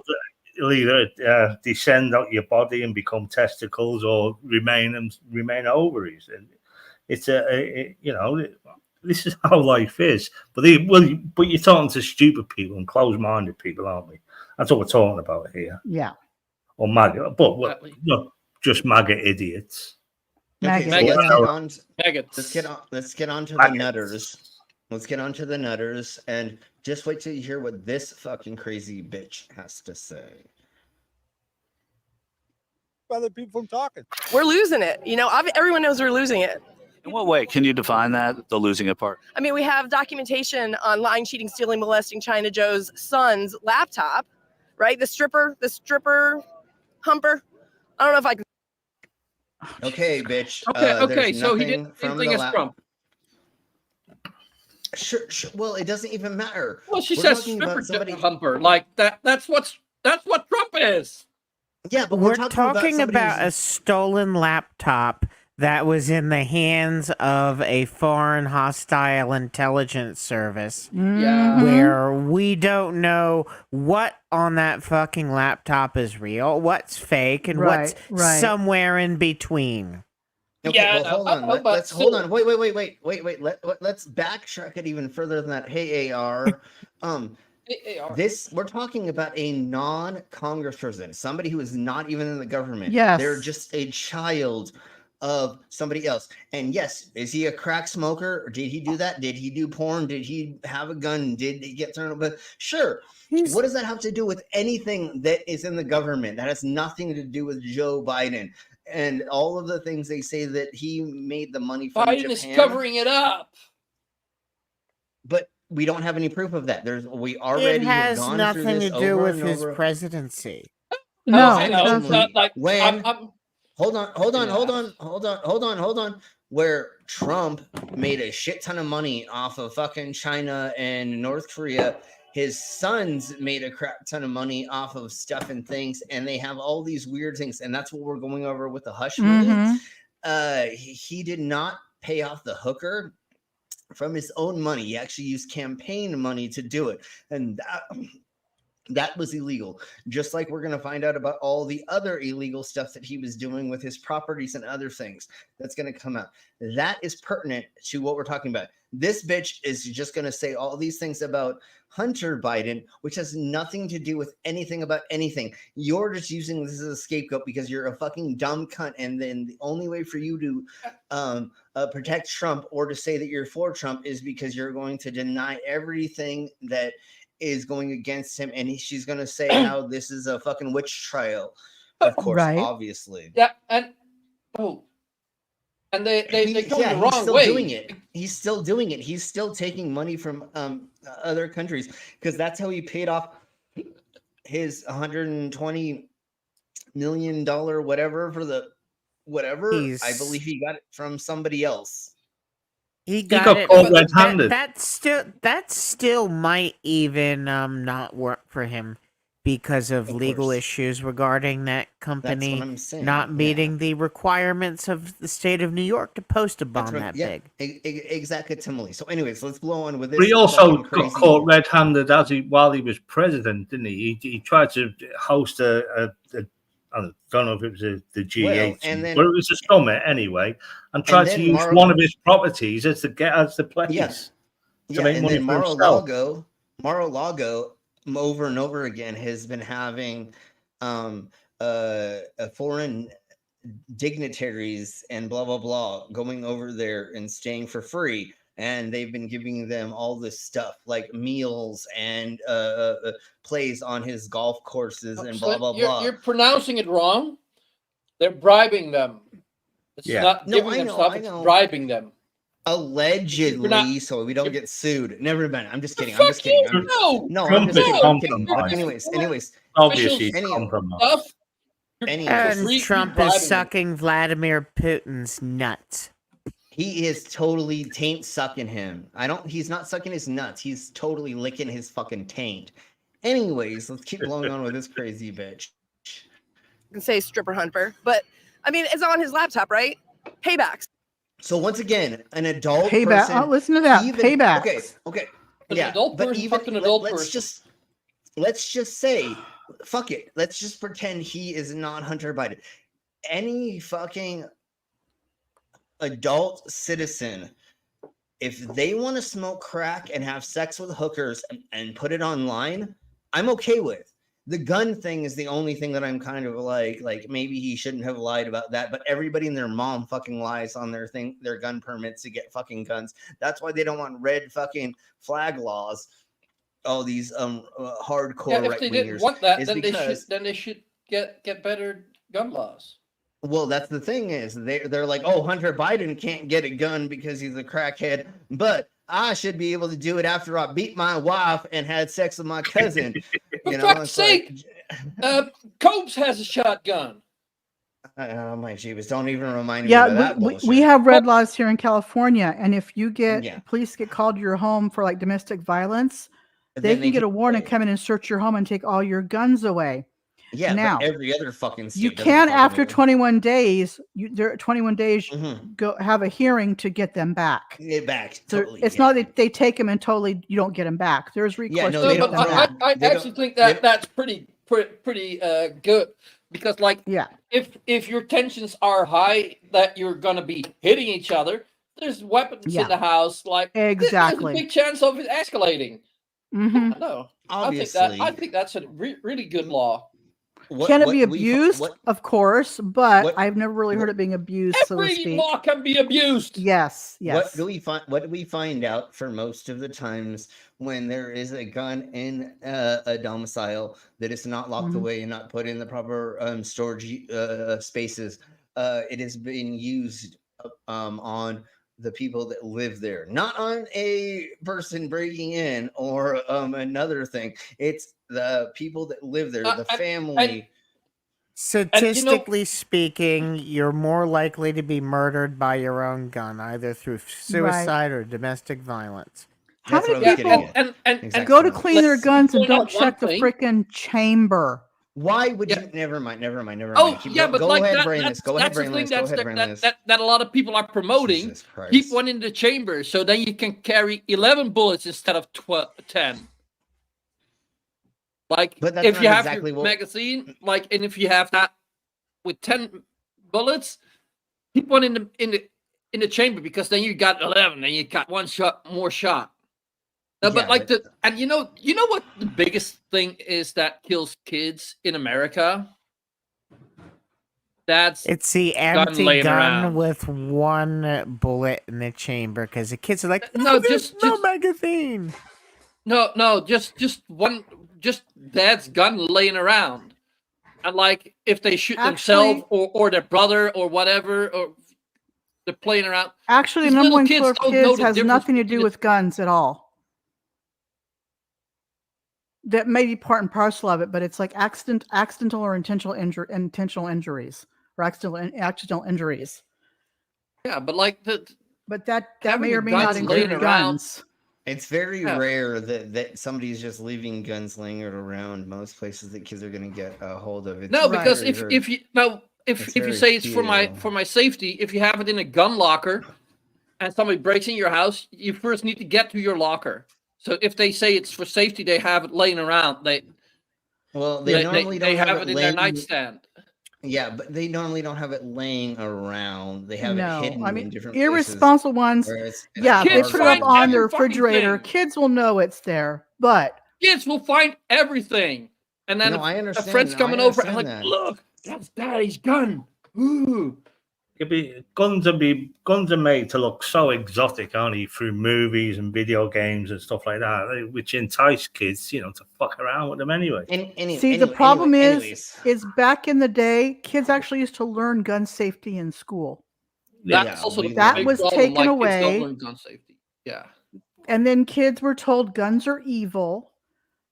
Will either descend out your body and become testicles, or remain ovaries. And it's you know, this is how life is. But you're talking to stupid people and closed-minded people, aren't we? That's what we're talking about here. Yeah. Or MAGA, but no, just MAGA idiots. Okay, so let's get on to the nutters. Let's get on to the nutters, and just wait till you hear what this fucking crazy bitch has to say. Other people from talking. We're losing it. You know, everyone knows we're losing it. In what way? Can you define that, the losing it part? I mean, we have documentation on lying, cheating, stealing, molesting China Joe's son's laptop, right? The stripper humper. I don't know if I can. Okay, bitch. Okay. So he did the same thing as Trump. Sure. Well, it doesn't even matter. Well, she says stripper humper. Like that. That's what Trump is. Yeah, but we're talking about a stolen laptop that was in the hands of a foreign hostile intelligence service. Yeah. Where we don't know what on that fucking laptop is real, what's fake, and what's somewhere in between. Okay, well, hold on. Let's hold on. Wait. Let's backtrack it even further than that. Hey, AR. We're talking about a non-Congress president, somebody who is not even in the government. Yes. They're just a child of somebody else. And yes, is he a crack smoker? Or did he do that? Did he do porn? Did he have a gun? Did he get thrown? But sure. What does that have to do with anything that is in the government? That has nothing to do with Joe Biden and all of the things they say that he made the money from Biden Japan. is covering it up. But we don't have any proof of that. We already it has have gone nothing through this to do over with and his over. presidency. No, Hold on. Where Trump made a shit ton of money off of fucking China and North Korea. His sons made a crap ton of money off of stuff and things, and they have all these weird things, and that's what we're going over with the Hush movie. He did not pay off the hooker from his own money. He actually used campaign money to do it, and that was illegal. Just like we're going to find out about all the other illegal stuff that he was doing with his properties and other things that's going to come out. That is pertinent to what we're talking about. This bitch is just going to say all these things about Hunter Biden, which has nothing to do with anything about anything. You're just using this as a scapegoat because you're a fucking dumb cunt. And then the only way for you to protect Trump or to say that you're for Trump is because you're going to deny everything that is going against him. And she's going to say how this is a fucking witch trial. Of course, obviously. Yeah. And they go the wrong way. He's still doing it. He's still taking money from other countries because that's how he paid off his $120 million whatever for the whatever. I believe he got it from somebody else. He got it red-handed. That still might even not work for him because of legal issues regarding that company not meeting the requirements of the state of New York to post a bomb that big. Exactly, Timely. So anyways, let's blow on with this. But he also got caught red-handed while he was president, didn't he? He tried to host I don't know if it was the G8, but it was a summit anyway, and tried to use one of his properties as the place. To make money for himself. Mar-a-Lago over and over again has been having foreign dignitaries and blah blah blah going over there and staying for free, and they've been giving them all this stuff like meals and plays on his golf courses and blah blah blah. You're pronouncing it wrong. They're bribing them. It's not giving them stuff, it's bribing them. Allegedly, so we don't get sued. Never mind. I'm just kidding. No, I'm just kidding. But anyways. Obviously, and Trump is sucking Vladimir Putin's nuts. He is totally taint sucking him. He's not sucking his nuts. He's totally licking his fucking taint. Anyways, let's keep blowing on with this crazy bitch. can say stripper humper, but I mean, it's on his laptop, right? Paybacks. So once again, an adult Payback. person. Oh, listen to that. Paybacks. Okay. An Yeah, adult but person even fucked an adult let's person. let's just say, fuck it. Let's just pretend he is not Hunter Biden. Any fucking adult citizen, if they want to smoke crack and have sex with hookers and put it online, I'm okay with. The gun thing is the only thing that I'm kind of like maybe he shouldn't have lied about that, but everybody and their mom fucking lies on their gun permits to get fucking guns. That's why they don't want red fucking flag laws. All these hardcore If they didn't right-wingers want that, is then because they should get better gun laws. well, that's the thing is they're like, oh, Hunter Biden can't get a gun because he's a crackhead, but I should be able to do it after I beat my wife and had sex with my cousin. For fuck's sake, Copes has a shotgun. Oh my jeebus! Don't even remind me Yeah, of that we bullshit. have red laws here in California, and if you get police get called to your home for like domestic violence, they can get a warrant and come in and search your home and take all your guns away. Yeah, now but every other fucking state you doesn't can fucking after do it. 21 days. There are 21 days. Go have a hearing to get them back. Get back. So Totally, it's not that they take them and totally you don't get them back. There's recourse. no, to they get don't- them back. I actually think that's pretty good because like if your tensions are high that you're gonna be hitting each other, there's weapons in the house. Like Exactly. there's a big chance of it escalating. Mhm. No, Obviously. I think that's a really good law. Can it be abused? Of course, but I've never really heard it being abused, so to Every speak. law can be abused. Yes, yes. What do we find out for most of the times when there is a gun in a domicile that is not locked away and not put in the proper storage spaces? It is being used on the people that live there, not on a person breaking in or another thing. It's the people that live there, the family. Statistically speaking, you're more likely to be murdered by your own gun, either through suicide or domestic violence. How many people go to clean their guns and don't check the freaking chamber? Why would you? Never mind. Oh, yeah, but go like ahead, that, Brainless. Go ahead, that's the Brainless. thing Go ahead, Brainless. that a lot of people are promoting. Keep one in the chamber, so then you can carry 11 bullets instead of 10. Like, But that's if you not have exactly your what- magazine, like, and if you have that with 10 bullets, keep one in the chamber because then you got 11 and you got one more shot. No, but Yeah, like and you know what the biggest thing is that kills kids in America? It's the gun empty laying gun around. with one bullet in the chamber because the kids are like, No, there's no magazine. No, just one, just dad's gun laying around, and like if they shoot themselves or their brother or whatever, or they're playing around. Actually, the these number little one killer of don't know kids the has difference nothing to do between with guns at all. That may be part and parcel of it, but it's like accidental or intentional injuries or accidental injuries. Yeah, but like but that having may or the may not guns laying include around- guns. It's very Yeah. rare that somebody's just leaving guns laying around. Most places that kids are going to get a hold of it. No, because if you say it's for my safety, if you have it in a gun locker and somebody breaks in your house, you first need to get to your locker. So if they say it's for safety, they have it laying around. They normally don't have have it it in their laying- nightstand. Yeah, but they normally don't have it laying around. They have it hidden I in mean, different irresponsible places, ones. where it's- Yeah, if Kids they put it up find on their every fucking refrigerator, thing. kids will know it's there. But Kids will find everything, and then No, I a understand. friend's No, I coming over and understand like, that. look, that's daddy's gun. Ooh. Guns are made to look so exotic only through movies and video games and stuff like that, which entice kids, to fuck around with them anyway. see, the problem is back in the day, kids actually used to learn gun safety in school. That's also the that big was problem, taken like, kids away. don't learn gun safety. Yeah. And then kids were told guns are evil,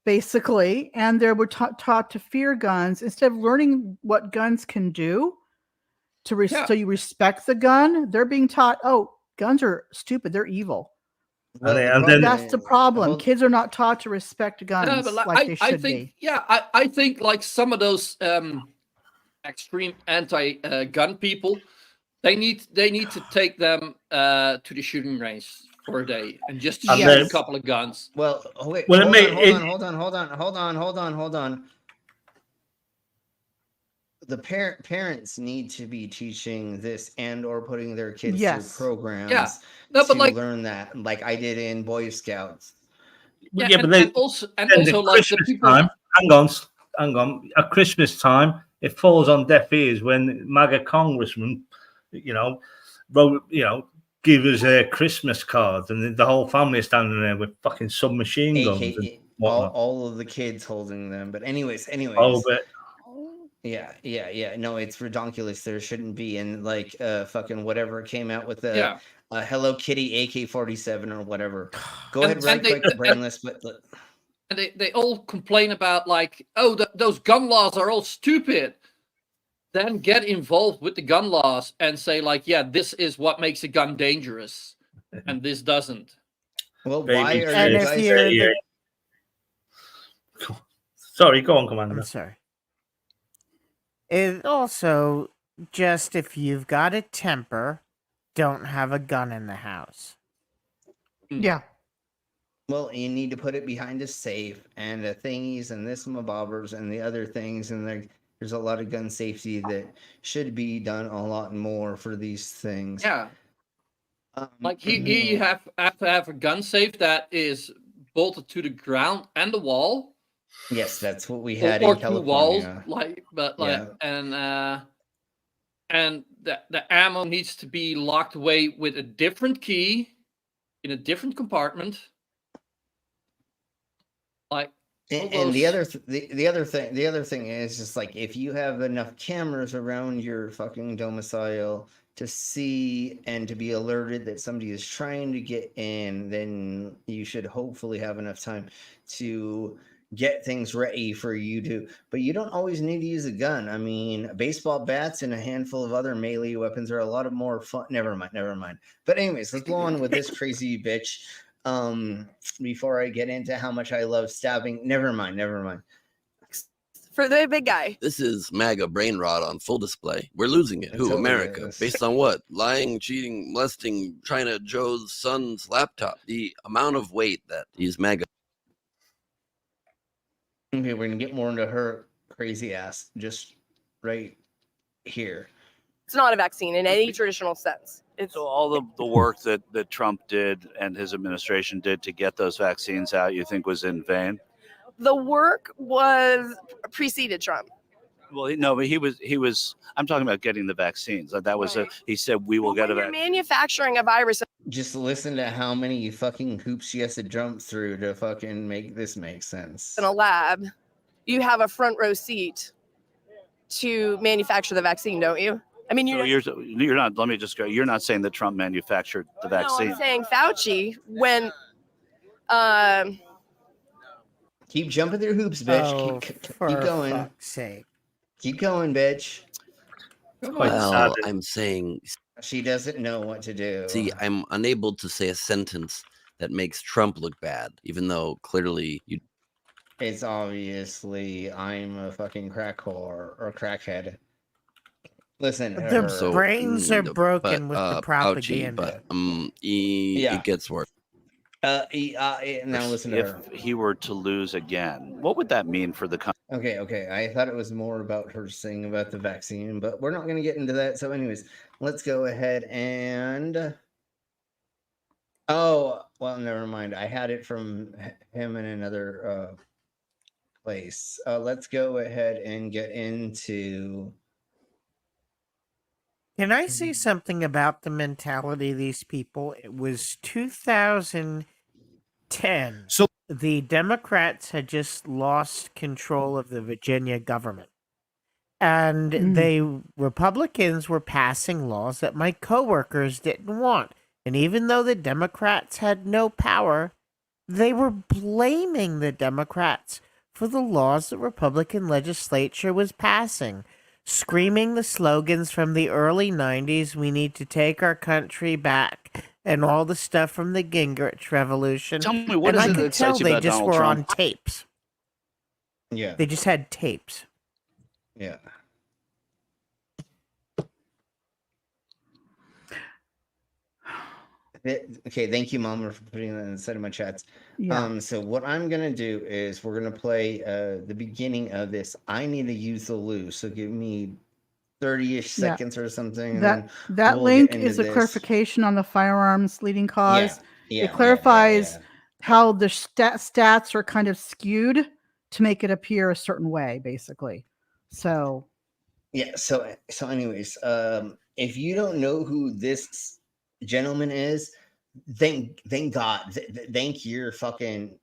basically, and they were taught to fear guns instead of learning what guns can do. So you respect the gun. They're being taught, oh, guns are stupid. They're evil. That's the problem. Kids are not taught to respect guns No, but like they should I think, be. yeah, I think like some of those extreme anti-gun people, they need to take them to the shooting range for a day and just shoot a couple of guns. Well, wait, Well, hold it on. The parents need to be teaching this and or putting their kids through programs to learn that, like I did in Boy Scouts. Yeah, but then also like Christmas the people. Time. Hang on. At Christmas time, it falls on deaf ears when MAGA congressman, wrote, give us a Christmas card, and the whole family is standing there with fucking submachine guns. And all of the kids holding them. But anyways. Oh, but Yeah. No, it's redonkulous. There shouldn't be. And like fucking whatever came out with the Hello Kitty AK-47 or whatever. Go ahead, right quick, brainless. But and they all complain about like, oh, those gun laws are all stupid. Then get involved with the gun laws and say like, yeah, this is what makes a gun dangerous, and this doesn't. Well, why are you guys? Sorry, go on, Commander. I'm sorry. It also, just if you've got a temper, don't have a gun in the house. Yeah. Well, you need to put it behind a safe and the thingies and this and the bobbers and the other things. And there's a lot of gun safety that should be done a lot more for these things. Yeah. Like here you have to have a gun safe that is bolted to the ground and the wall. Yes, that's what we had or in California. Walls, and the ammo needs to be locked away with a different key in a different compartment. Like, and the other thing is just like if you have enough cameras around your fucking domicile to see and to be alerted that somebody is trying to get in, then you should hopefully have enough time to get things ready for you to, but you don't always need to use a gun. I mean, baseball bats and a handful of other melee weapons are a lot of more fun. Never mind. But anyways, let's go on with this crazy bitch. Before I get into how much I love stabbing, never mind. For the big guy. This is MAGA brain rot on full display. We're losing it. Who? Totally America. is. Based on what? Lying, cheating, molesting China Joe's son's laptop. The amount of weight that these MAGA. Okay, we're gonna get more into her crazy ass just right here. It's not a vaccine in any traditional sense. It's So all the work that Trump did and his administration did to get those vaccines out, you think was in vain? the work was preceded Trump. Well, no, but he was. I'm talking about getting the vaccines. That was he said we will get a vaccine. Manufacturing a virus. Just listen to how many fucking hoops she has to jump through to fucking make this make sense. In a lab, you have a front row seat to manufacture the vaccine, don't you? I mean, you're not. Let me just go. You're not saying that Trump manufactured the vaccine. No, I'm saying Fauci when. Keep jumping through hoops, bitch. Oh, keep for going. fuck's sake. Keep going, bitch. Well, I'm saying she doesn't know what to do. See, I'm unable to say a sentence that makes Trump look bad, even though clearly you. It's obviously I'm a fucking crack whore or crackhead. Listen, the brains are broken with the propaganda. But it gets worse. Now listen to her. If he were to lose again, what would that mean for the country? Okay. I thought it was more about her saying about the vaccine, but we're not going to get into that. So anyways, let's go ahead and... Oh, well, never mind. I had it from him in another place. Let's go ahead and get into... Can I say something about the mentality of these people? It was 2010. So the Democrats had just lost control of the Virginia government. And the Republicans were passing laws that my coworkers didn't want. And even though the Democrats had no power, they were blaming the Democrats for the laws the Republican legislature was passing. Screaming the slogans from the early 90s, we need to take our country back, and all the stuff from the Gingrich Revolution. Tell me, what is it that excites you about Donald Trump? On tapes. Yeah. They just had tapes. Yeah. Okay, thank you, Mama, for putting that inside of my chats. Yeah. So what I'm gonna do is we're gonna play the beginning of this. I need to use the loo, so give me 30-ish Yeah. seconds or something, and That then we'll link get into is a this. clarification on the firearms leading cause. Yeah, It clarifies how the stats are kind of skewed to make it appear a certain way, basically. So Yeah. So anyways, if you don't know who this gentleman is, thank God, thank your fucking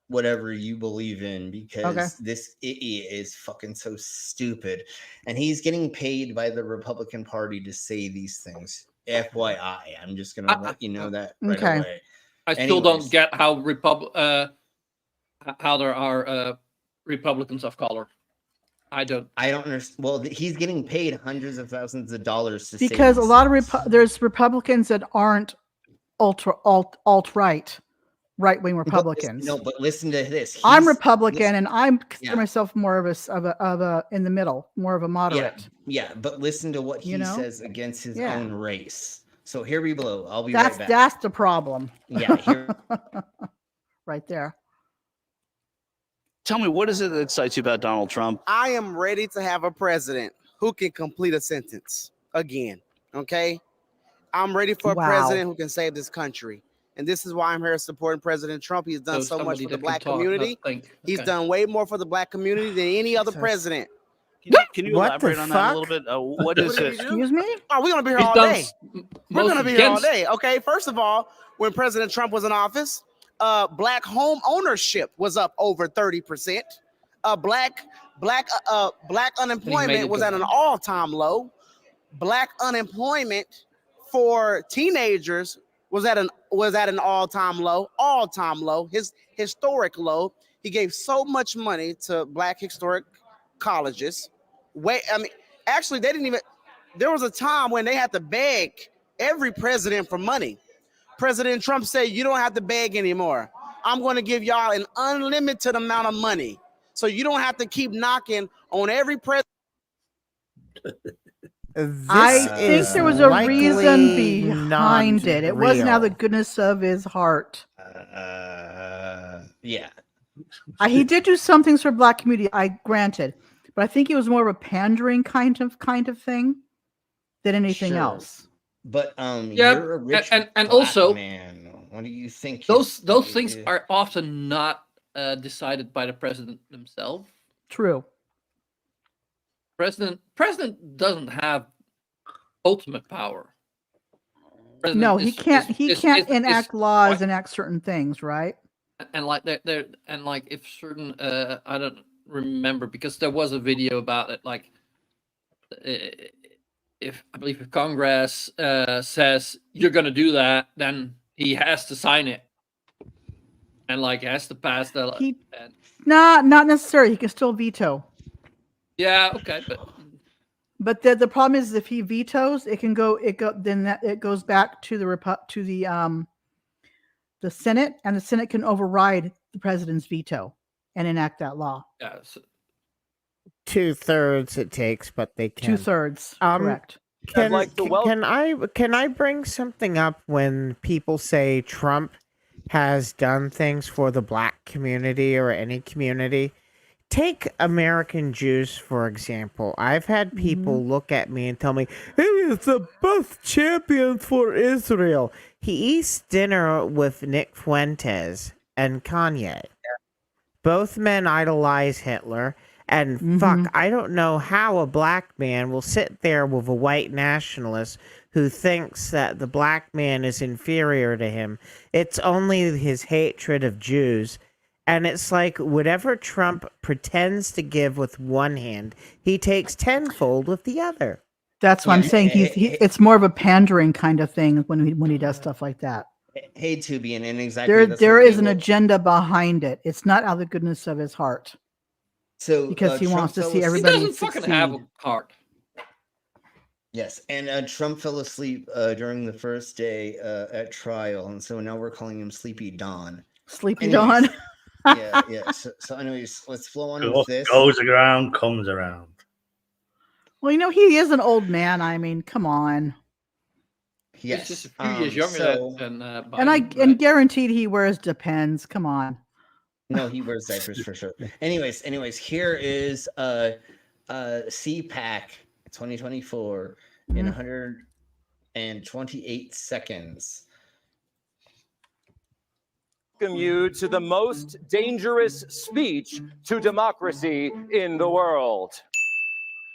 whatever you believe in, because this idiot is fucking so stupid, and he's getting paid by the Republican Party to say these things. FYI, I'm just gonna let you know that right away. I still don't get how how there are Republicans of color. I don't understand. Well, he's getting paid hundreds of thousands of dollars to because say a lot of there's Republicans that aren't alt-right, right-wing Republicans. But listen to this. I'm Republican, and I'm consider myself more of a in the middle, more of a moderate. Yeah, but listen to what he says against his own race. So here we blow. I'll be right back. That's the problem. Yeah, here. Right there. Tell me, what is it that excites you about Donald Trump? I am ready to have a president who can complete a sentence again. Okay? I'm ready for a president who can save this country. And this is why I'm here supporting President Trump. He's done so much for the black community. He's done way more for the black community than any other president. Can you elaborate on that a little bit? What is it? Excuse me? Oh, we're going to be here all day. We're going to be here all day. Okay, first of all, when President Trump was in office, black home ownership was up over 30%. Black unemployment was at an all-time low. Black unemployment for teenagers was at an all-time low, his historic low. He gave so much money to black historic colleges. Actually, they didn't even. There was a time when they had to beg every president for money. President Trump said, "You don't have to beg anymore. I'm going to give y'all an unlimited amount of money, so you don't have to keep knocking on every president." I think there was a reason behind it. It wasn't out of the goodness of his heart. Yeah. He did do some things for black community, I granted, but I think it was more of a pandering kind of thing than anything else. But you're a rich and also man. What do you think? Those things are often not decided by the president himself. True. President doesn't have ultimate power. No, he can't. He can't enact laws, enact certain things, right? And like if certain I don't remember because there was a video about it. Like if Congress says you're going to do that, then he has to sign it, and has to pass the. Not necessarily. He can still veto. Yeah. Okay. But the problem is if he vetoes, it goes back to the Senate, and the Senate can override the president's veto and enact that law. Yeah. 2/3 it takes, but they can. 2/3, correct. Can I bring something up when people say Trump has done things for the black community or any community? Take American Jews, for example. I've had people look at me and tell me, he is the best champion for Israel. He eats dinner with Nick Fuentes and Kanye. Both men idolize Hitler. And fuck, I don't know how a black man will sit there with a white nationalist who thinks that the black man is inferior to him. It's only his hatred of Jews. And it's like whatever Trump pretends to give with one hand, he takes tenfold with the other. That's what I'm saying. It's more of a pandering kind of thing when he does stuff like that. Hey, Tubian, and exactly there is an agenda behind it. It's not out of the goodness of his heart. So because he wants to see everybody he doesn't fucking have a heart. Yes, and Trump fell asleep during the first day at trial, and so now we're calling him Sleepy Don. Sleepy Don. Yeah. So anyways, let's flow on with this. Goes around, comes around. Well, he is an old man. I mean, come on. Yes. He's just a few years younger So than Biden. And guaranteed he wears Depends. Come on. no, he wears diapers for sure. Anyways, here is CPAC 2024 in 128 seconds. Welcome you to the most dangerous speech to democracy in the world.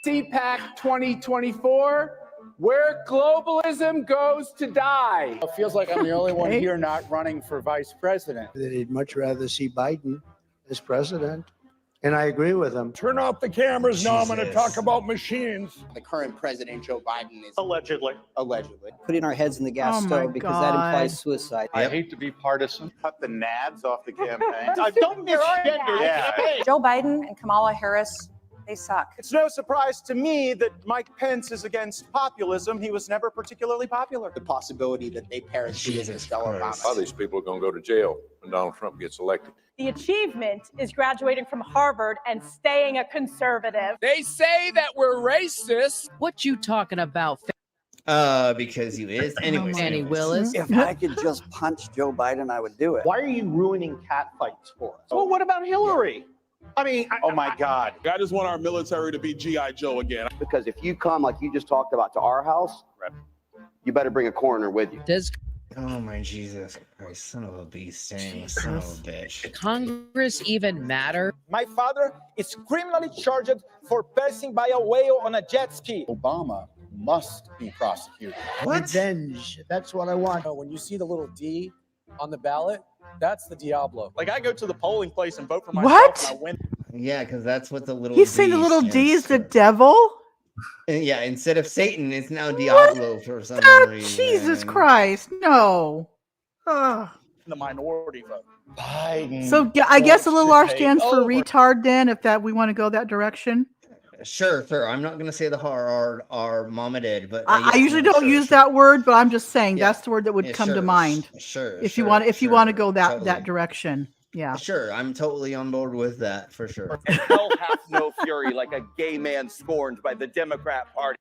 CPAC 2024, where globalism goes to die. It feels like I'm the only one Okay. here not running for vice president. They'd much rather see Biden as president. And I agree with him. Turn off the cameras now. I'm going to talk about machines. The current president, Joe Biden, is Allegedly. Putting our heads in the gas Oh my stove because that God. implies suicide. I hate to be partisan. Cut the nads off the campaign. I don't misgender Yeah. Joe Biden and Kamala Harris, they suck. It's no surprise to me that Mike Pence is against populism. He was never particularly popular. the possibility that they perish with Michelle Obama. All these people are going to go to jail when Donald Trump gets elected. The achievement is graduating from Harvard and staying a conservative. They say that we're racist. What you talking about? Because you is. Anyways. Fannie Willis. If I could just punch Joe Biden, I would do it. Why are you ruining cat fights for us? Well, what about Hillary? I mean, Oh my God. I just want our military to be G.I. Joe again. Because if you come like you just talked about to our house, you better bring a coroner with you. Does Oh my Jesus Christ, son of a beast, dang, son of a bitch. Congress even matter? my father is criminally charged for passing by a whale on a jet ski. Obama must be prosecuted. What? Revenge. That's what I want. When you see the little D on the ballot, that's the Diablo. Like I go to the polling place and vote for myself What? and I win. Yeah, because that's what the little He's saying the little stands D is the for. devil? Yeah, instead of Satan, it's now Diablo for some reason. Jesus Christ. No. Ugh. The minority vote. Biden. So yeah, I guess the little R to take stands for over. retard then, if that we want to go that direction. Sure. I'm not going to say the hard R mama did, but I yeah, usually no, don't sure, use sure. that word, but I'm just saying Yeah. that's the word that would Yeah, come to sure, mind. Sure. If you sure, want to sure, go that totally. direction. Yeah. Sure, I'm totally on board with that for sure. Hell hath no fury like a gay man scorned by the Democrat Party.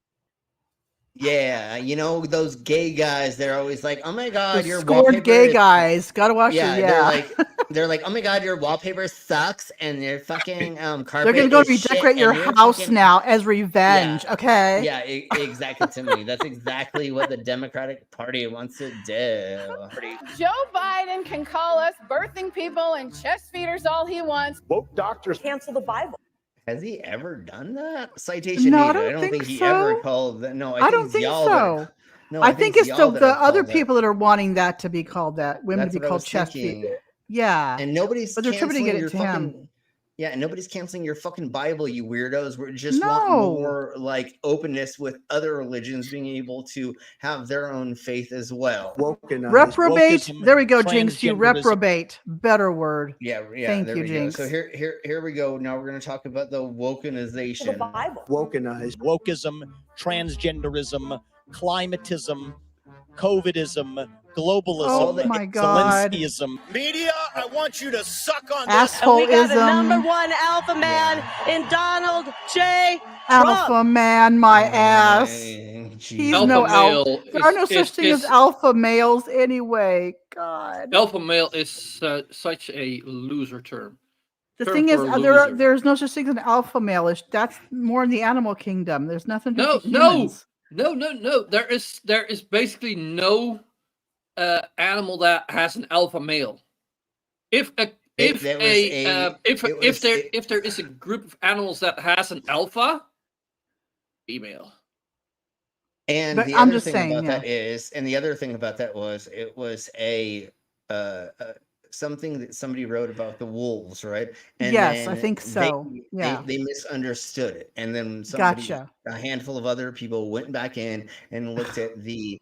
Yeah, you know those gay guys. They're always like, "Oh my God, The your scored wallpaper gay is-" guys. Gotta watch Yeah, it. Yeah. they're like, "Oh my God, your wallpaper sucks, and your fucking carpet They're gonna go is shit, redecorate your and you're house fucking-" now as revenge. Okay. Yeah, exactly. To me, that's exactly what the Democratic Party wants to do. Joe Biden can call us birthing people and chest feeders all he wants. Woke doctors Cancel the Bible. Has he ever done that? Citation No, I needed. don't I don't think think he so. ever called that. No, I don't it's think y'all so. that- no, I think it's y'all the that have other called that. people that are wanting that to be called that. Women That's to be what I called was chest thinking. feed. Yeah. And nobody's But they're attributing canceling it your to him. fucking. Yeah, and nobody's canceling your fucking Bible, you weirdos. We just No. want more like openness with other religions being able to have their own faith as well. Reprobate. There we go, Jinx. You reprobate. Better word. Yeah. Thank There you, we Jinx. go. So here we go. Now we're going to talk about the wokenization. Wokenized. Wokeism, transgenderism, climatism, COVIDism, globalism, Oh my God. Zelenskyism. Media, I want you to suck on Assholeism. one alpha man in Donald J. Alpha man, my ass. He's Alpha no male alpha. There are no is- such thing is- as alpha males anyway. God. Alpha male is such a loser term. The Term thing is, for a loser. there's no such thing as an alpha male. That's more in the animal kingdom. There's nothing to do No, with humans. no. There is basically no animal that has an alpha male. If there is a group of animals that has an alpha female. And But the I'm other just thing saying, about yeah. that is, and the other thing about that was, it was a something that somebody wrote about the wolves, right? And Yes, I then think so. Yeah. they misunderstood it, and then somebody, Gotcha. a handful of other people went back in and looked at the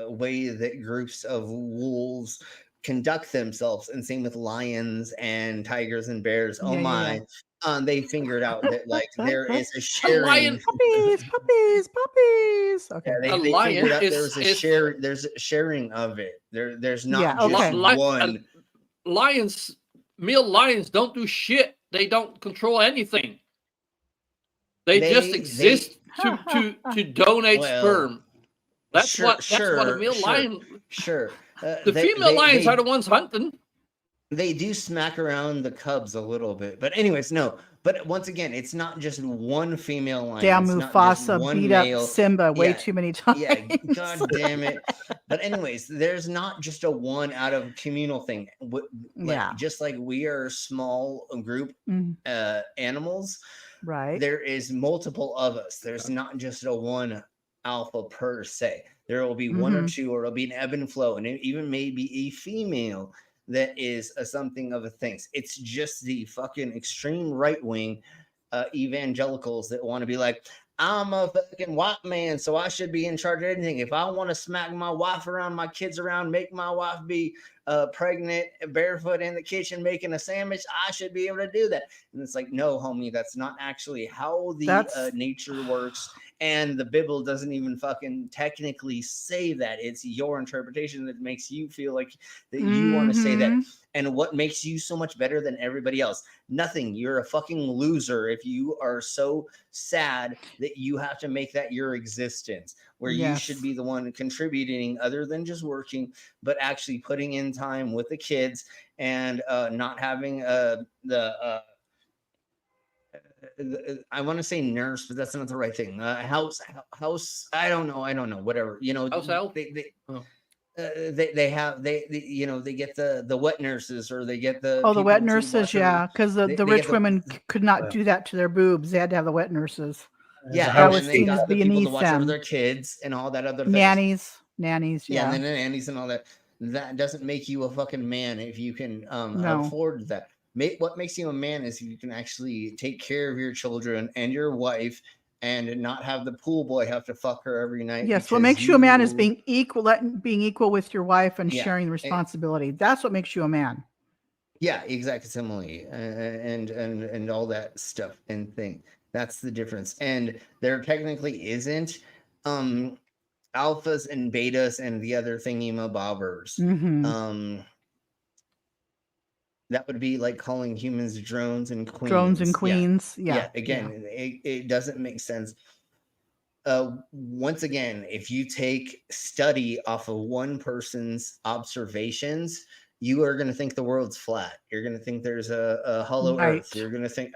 way that groups of wolves conduct themselves, and same with lions and tigers and bears. Oh Yeah, yeah, my. yeah. They figured out that like there is a A sharing. lion, Puppies. Okay. Yeah, A they lion figured out is- there's a is- share. There's a sharing of it. There's not Yeah, just okay. one. Male lions don't do shit. They don't control anything. They just exist to donate Well, sperm. That's what a male lion. Sure. The female lions are the ones hunting. They do smack around the cubs a little bit, but anyways, no. But once again, it's not just one female lion. Damn, it's not just Mufasa one beat male. up Simba way Yeah, too many times. Yeah, god damn it. But anyways, there's not just a one out of communal thing. Yeah. Just like we are a small group animals, right? There is multiple of us. There's not just a one alpha per se. There will be one or two, or it'll be an ebb and flow, and even maybe a female that is something of a thing. It's just the fucking extreme right wing evangelicals that want to be like, I'm a fucking white man, so I should be in charge of anything. If I want to smack my wife around, my kids around, make my wife be pregnant, barefoot in the kitchen making a sandwich, I should be able to do that. And it's like, no, homie, that's not actually how the nature works. And the Bible doesn't even fucking technically say that. It's your interpretation that makes you feel like that you want to say that. And what makes you so much better than everybody else? Nothing. You're a fucking loser if you are so sad that you have to make that your existence, where you should be the one contributing other than just working, but actually putting in time with the kids and not having I want to say nurse, but that's not the right thing. House. I don't know. Whatever, House help. They get the wet nurses, or they get the the wet nurses, because the rich women could not do that to their boobs. They had to have the wet nurses. Yeah, that was and seen they as got the being people to watch over their kids and all that other things. Nannies, yeah. And then the nannies and all that. That doesn't make you a fucking man if you can No. afford that. What makes you a man is if you can actually take care of your children and your wife, and not have the pool boy have to fuck her every night. Yes, what makes you a man is being equal with your wife and Yeah, sharing the responsibility. That's what makes you a man. Yeah, exactly. Similarly, and all that stuff and thing. That's the difference. And there technically isn't alphas and betas and the other thingy-mabobbers. That would be like calling humans drones and queens. Drones and queens. Yeah. Again, it doesn't make sense. Once again, if you take study off of one person's observations, you are going to think the world's flat. You're going to think there's a hollow earth. You're going to think,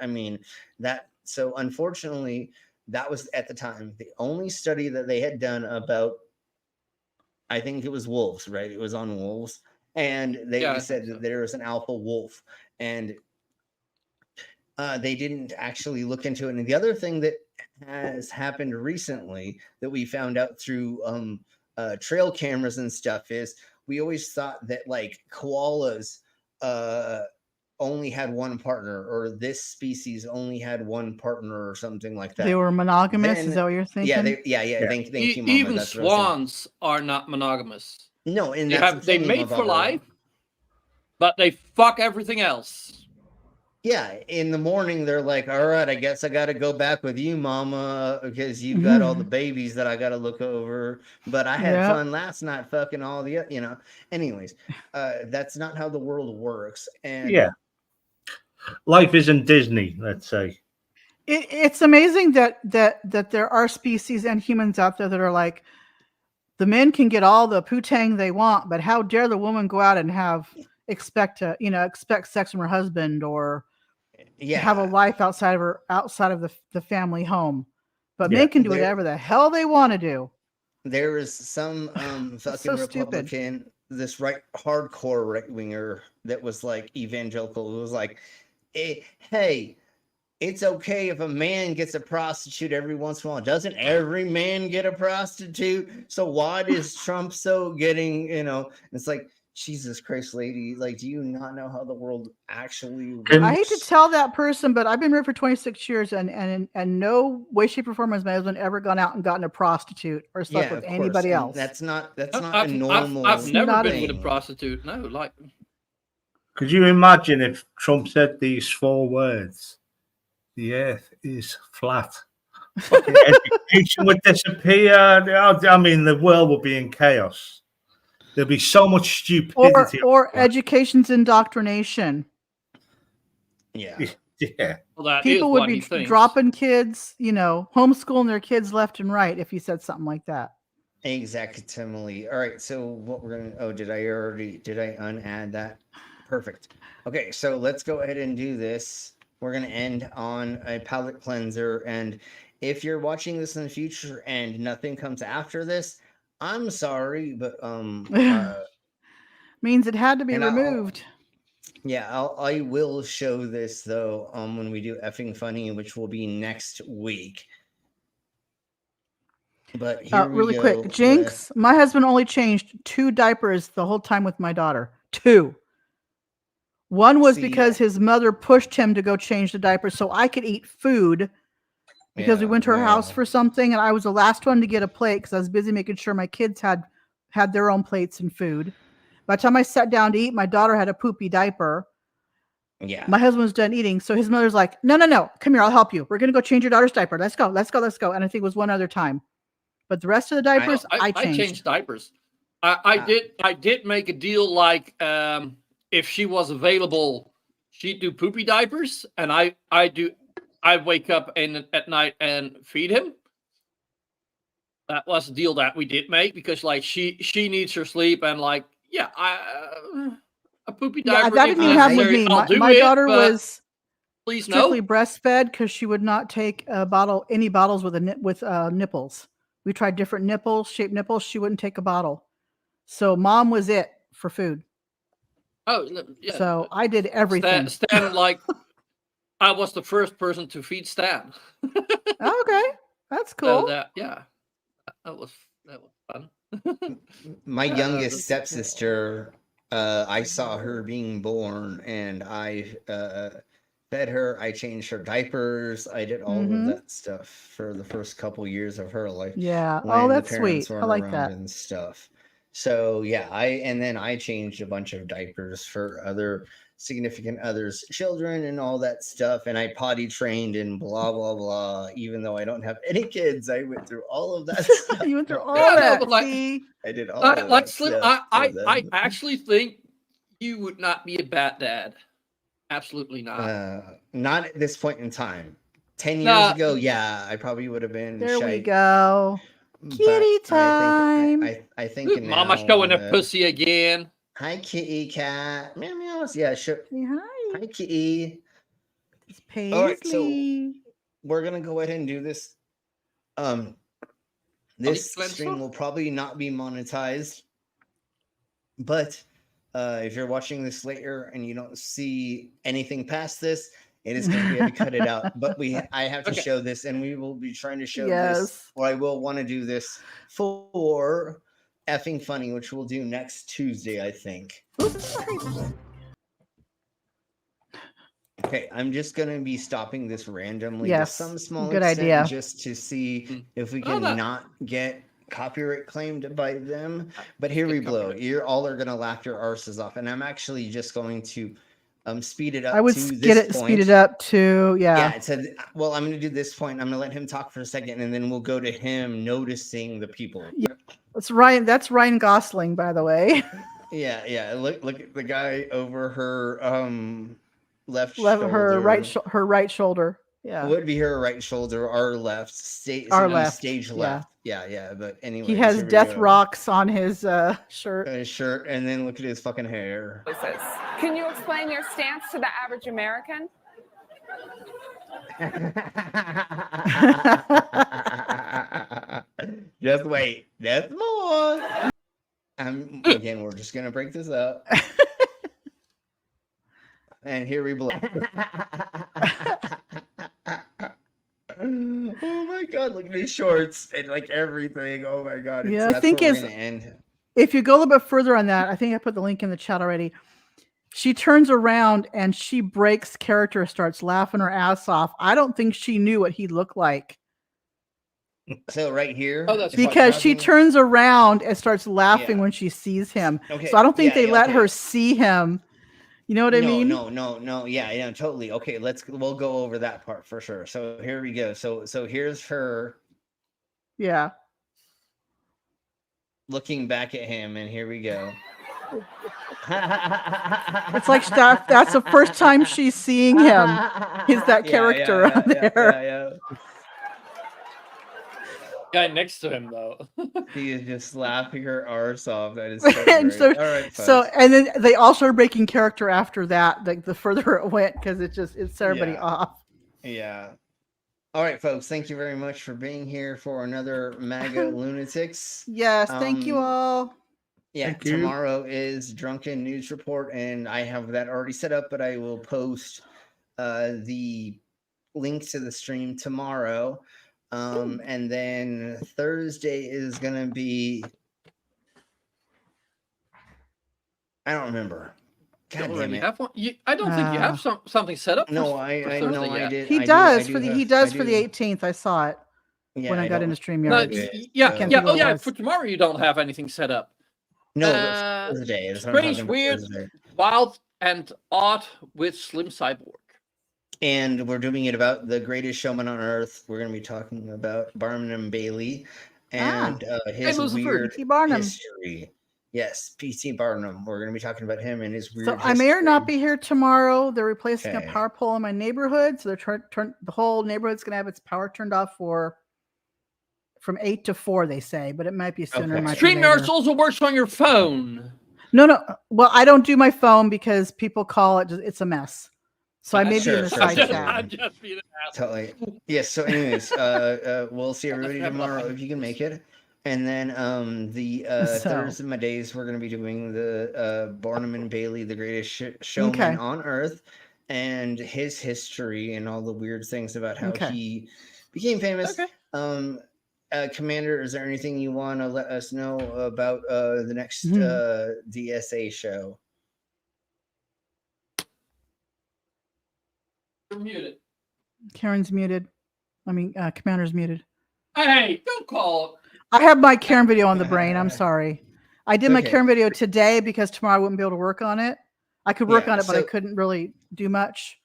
so unfortunately, that was at the time the only study that they had done about, I think it was wolves, right? It was on wolves. And they said that there was an alpha wolf, and they didn't actually look into it. And the other thing that has happened recently that we found out through trail cameras and stuff is we always thought that like koalas only had one partner, or this species only had one partner, or something like that. They were monogamous. Is that what you're thinking? Yeah. Thank you, Mama. Even That's what I was saying. swans are not monogamous. No, and they mate for life, but they fuck everything else. Yeah, in the morning they're like, all right, I guess I got to go back with you, Mama, because you've got all the babies that I got to look over. But I had fun last night fucking all the, Anyways, that's not how the world works. And life isn't Disney, let's say. It's amazing that there are species and humans out there that are like, the men can get all the poo-tang they want, but how dare the woman go out and expect sex from her husband, or have a life outside of the family home. But men can do whatever the hell they want to do. There is some fucking Republican, this hardcore right winger that was like evangelical. It was like, hey, it's okay if a man gets a prostitute every once in a while. Doesn't every man get a prostitute? So why is Trump so getting, it's like, Jesus Christ, lady, like, do you not know how the world actually works? I hate to tell that person, but I've been married for 26 years, and no way, shape, or form has my husband ever gone out and gotten a prostitute or slept with anybody else. That's not a normal. I've never been with a prostitute. No, like. Could you imagine if Trump said these 4 words? The earth is flat. Education would disappear. I mean, the world would be in chaos. There'd be so much stupidity. Or education's indoctrination. Yeah. Well, people would be dropping kids, homeschooling their kids left and right if you said something like that. Exactly. All right. So what we're gonna? Oh, did I unadd that? Perfect. Okay. So let's go ahead and do this. We're gonna end on a palate cleanser, and if you're watching this in the future and nothing comes after this, I'm sorry, but means it had to be and removed. I will show this though when we do effing funny, which will be next week. But here we really go quick, Jinx, my husband only changed 2 diapers the whole time with my daughter. 2. One was because his mother pushed him to go change the diaper so I could eat food because we went to her house for something, and I was the last one to get a plate because I was busy making sure my kids had their own plates and food. By the time I sat down to eat, my daughter had a poopy diaper. Yeah. My husband was done eating, so his mother's like, no, come here, I'll help you. We're gonna go change your daughter's diaper. Let's go. And I think it was one other time. But the rest of the diapers, I changed diapers. I did make a deal like if she was available, she'd do poopy diapers, and I wake up at night and feed him. That was a deal that we did make because like she needs her sleep, and like a poopy diaper. Yeah, that didn't even happen with me. My daughter was strictly breastfed because she would not take any bottles with nipples. We tried different shaped nipples. She wouldn't take a bottle. So mom was it for food. Oh, yeah. So I did everything. Stan, like, I was the first person to feed Stan. Okay, that's cool. So that was fun. My youngest stepsister, I saw her being born, and I fed her. I changed her diapers. I did all of that stuff for the first couple years of her life. Yeah. when That's the parents sweet. I weren't like around that. and stuff. So yeah, I changed a bunch of diapers for other significant others' children and all that stuff, and I potty trained and blah blah blah. Even though I don't have any kids, I went through all of that stuff. You went through all that. But like, see? I did all of that Slim, stuff. I actually think you would not be a bad dad. Absolutely not. Not at this point in time. 10 years ago, yeah, I probably would have been. There we shite. go. Kitty time. I think Mama now, showing her pussy again. Hi, kitty cat. Meow meow. Yeah, sure. Hi. Hi, kitty. It's Paisley. All right, so we're gonna go ahead and do this. This stream will probably not be monetized, but if you're watching this later and you don't see anything past this, it is going to be able to cut it out. But I have to show this, and we will be trying to show this. Or I will want to do this for effing funny, which we'll do next Tuesday, I think. Okay, I'm just going to be stopping this randomly to some small good extent, idea. just to see if we can not get copyright claimed by them. But here we blow. You're all are going to laugh your arses off, and I'm actually just going to speed it up. I would speed it up to Yeah, well, I'm going to do this point. I'm going to let him talk for a second, and then we'll go to him noticing the people. Yeah. That's Ryan Gosling, by the way. Yeah. Look at the guy over her left shoulder. Her right shoulder. Yeah. It would be her right shoulder, our left. Stage left. Yeah. But anyway, he has death rocks on his shirt. And then look at his fucking hair. Can you explain your stance to the average American? Just wait. There's more. Again, we're just gonna break this up. And here we blow. Oh my god, look at these shorts and like everything. Oh my god. Yeah, I think if you go a little bit further on that, I think I put the link in the chat already. She turns around and she breaks character, starts laughing her ass off. I don't think she knew what he looked like. So right here, because she turns around and starts laughing when she sees him. Okay. So I don't think they let her see him. You know what I mean? No. Yeah, totally. Okay, we'll go over that part for sure. So here we go. So here's her. Yeah. Looking back at him, and here we go. It's like that's the first time she's seeing him. Is that character on there? Yeah. guy next to him though. He is just laughing her arse off. That is so And great. All right, so folks. and then they all started breaking character after that, like the further it went, because it set everybody Yeah. off. Yeah. All right, folks. Thank you very much for being here for another MAGA Lunatics. Yes, thank you all. Yeah, Thank you. tomorrow is Drunken News Report, and I have that already set up, but I will post the link to the stream tomorrow. And then Thursday is going to be, I don't remember. God You damn already it. have one? I don't think you have something set up. No, for I Thursday know I yet. did. He I does do for the have- he does I for the do. 18th. I saw it Yeah, when I got don't- into No, StreamYard. yeah, I can't yeah, think what it yeah. was. For tomorrow, you don't have anything set up. No, but Thursday. That's what I'm Strange, talking about, weird, Thursday. wild, and odd with Slim Cyborg. And we're doing it about the greatest showman on earth. We're going to be talking about Barnum Bailey and his Lucifer. weird P.T. Barnum. history. Yes, P.T. Barnum. We're going to be talking about him and his weird So I history. may or not be here tomorrow. They're replacing Okay. a power pole in my neighborhood, so they're the whole neighborhood's gonna have its power turned off from 8 to 4. They say, but it might be sooner. It might be StreamYard later. also works on your phone. No. Well, I don't do my phone because people call it. It's a mess. So I may be in the side chat. I'm just being an asshole. Totally. Yes. So, anyways, we'll see everybody tomorrow if you can make it. And then the Thursday days, we're going to be doing the Barnum and Bailey, the greatest showman Okay. on earth, and his history and all the weird things about how Okay. he became famous. Commander, is there anything you want to let us know about the next DSA show? You're muted. Karen's muted. I mean, Commander's muted. Hey, don't call. I have my Karen video on the brain. I'm sorry. I did my Okay. Karen video today because tomorrow I wouldn't be able to work on it. I could work Yeah, on it, but I so- couldn't really do much.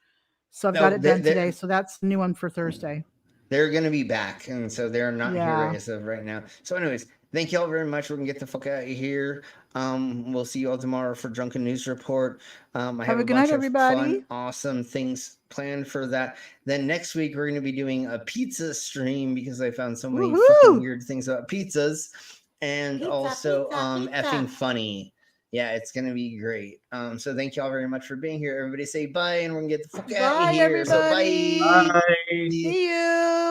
So I've No, got it done they- today. So that's a new one for Thursday. They're going to be back, and so they're not Yeah. here as of right now. So, anyways, thank you all very much. We're going to get the fuck out of here. We'll see you all tomorrow for Drunken News Report. I have Have a good bunch night, of everybody. fun, awesome things planned for that. Then next week, we're going to be doing a pizza stream because I found so many Woohoo! fucking weird things about pizzas. And also, effing funny. Yeah, it's going to be great. So thank you all very much for being here. Everybody say bye, and we're going to get the fuck out Bye, of here. So everybody. bye. See you.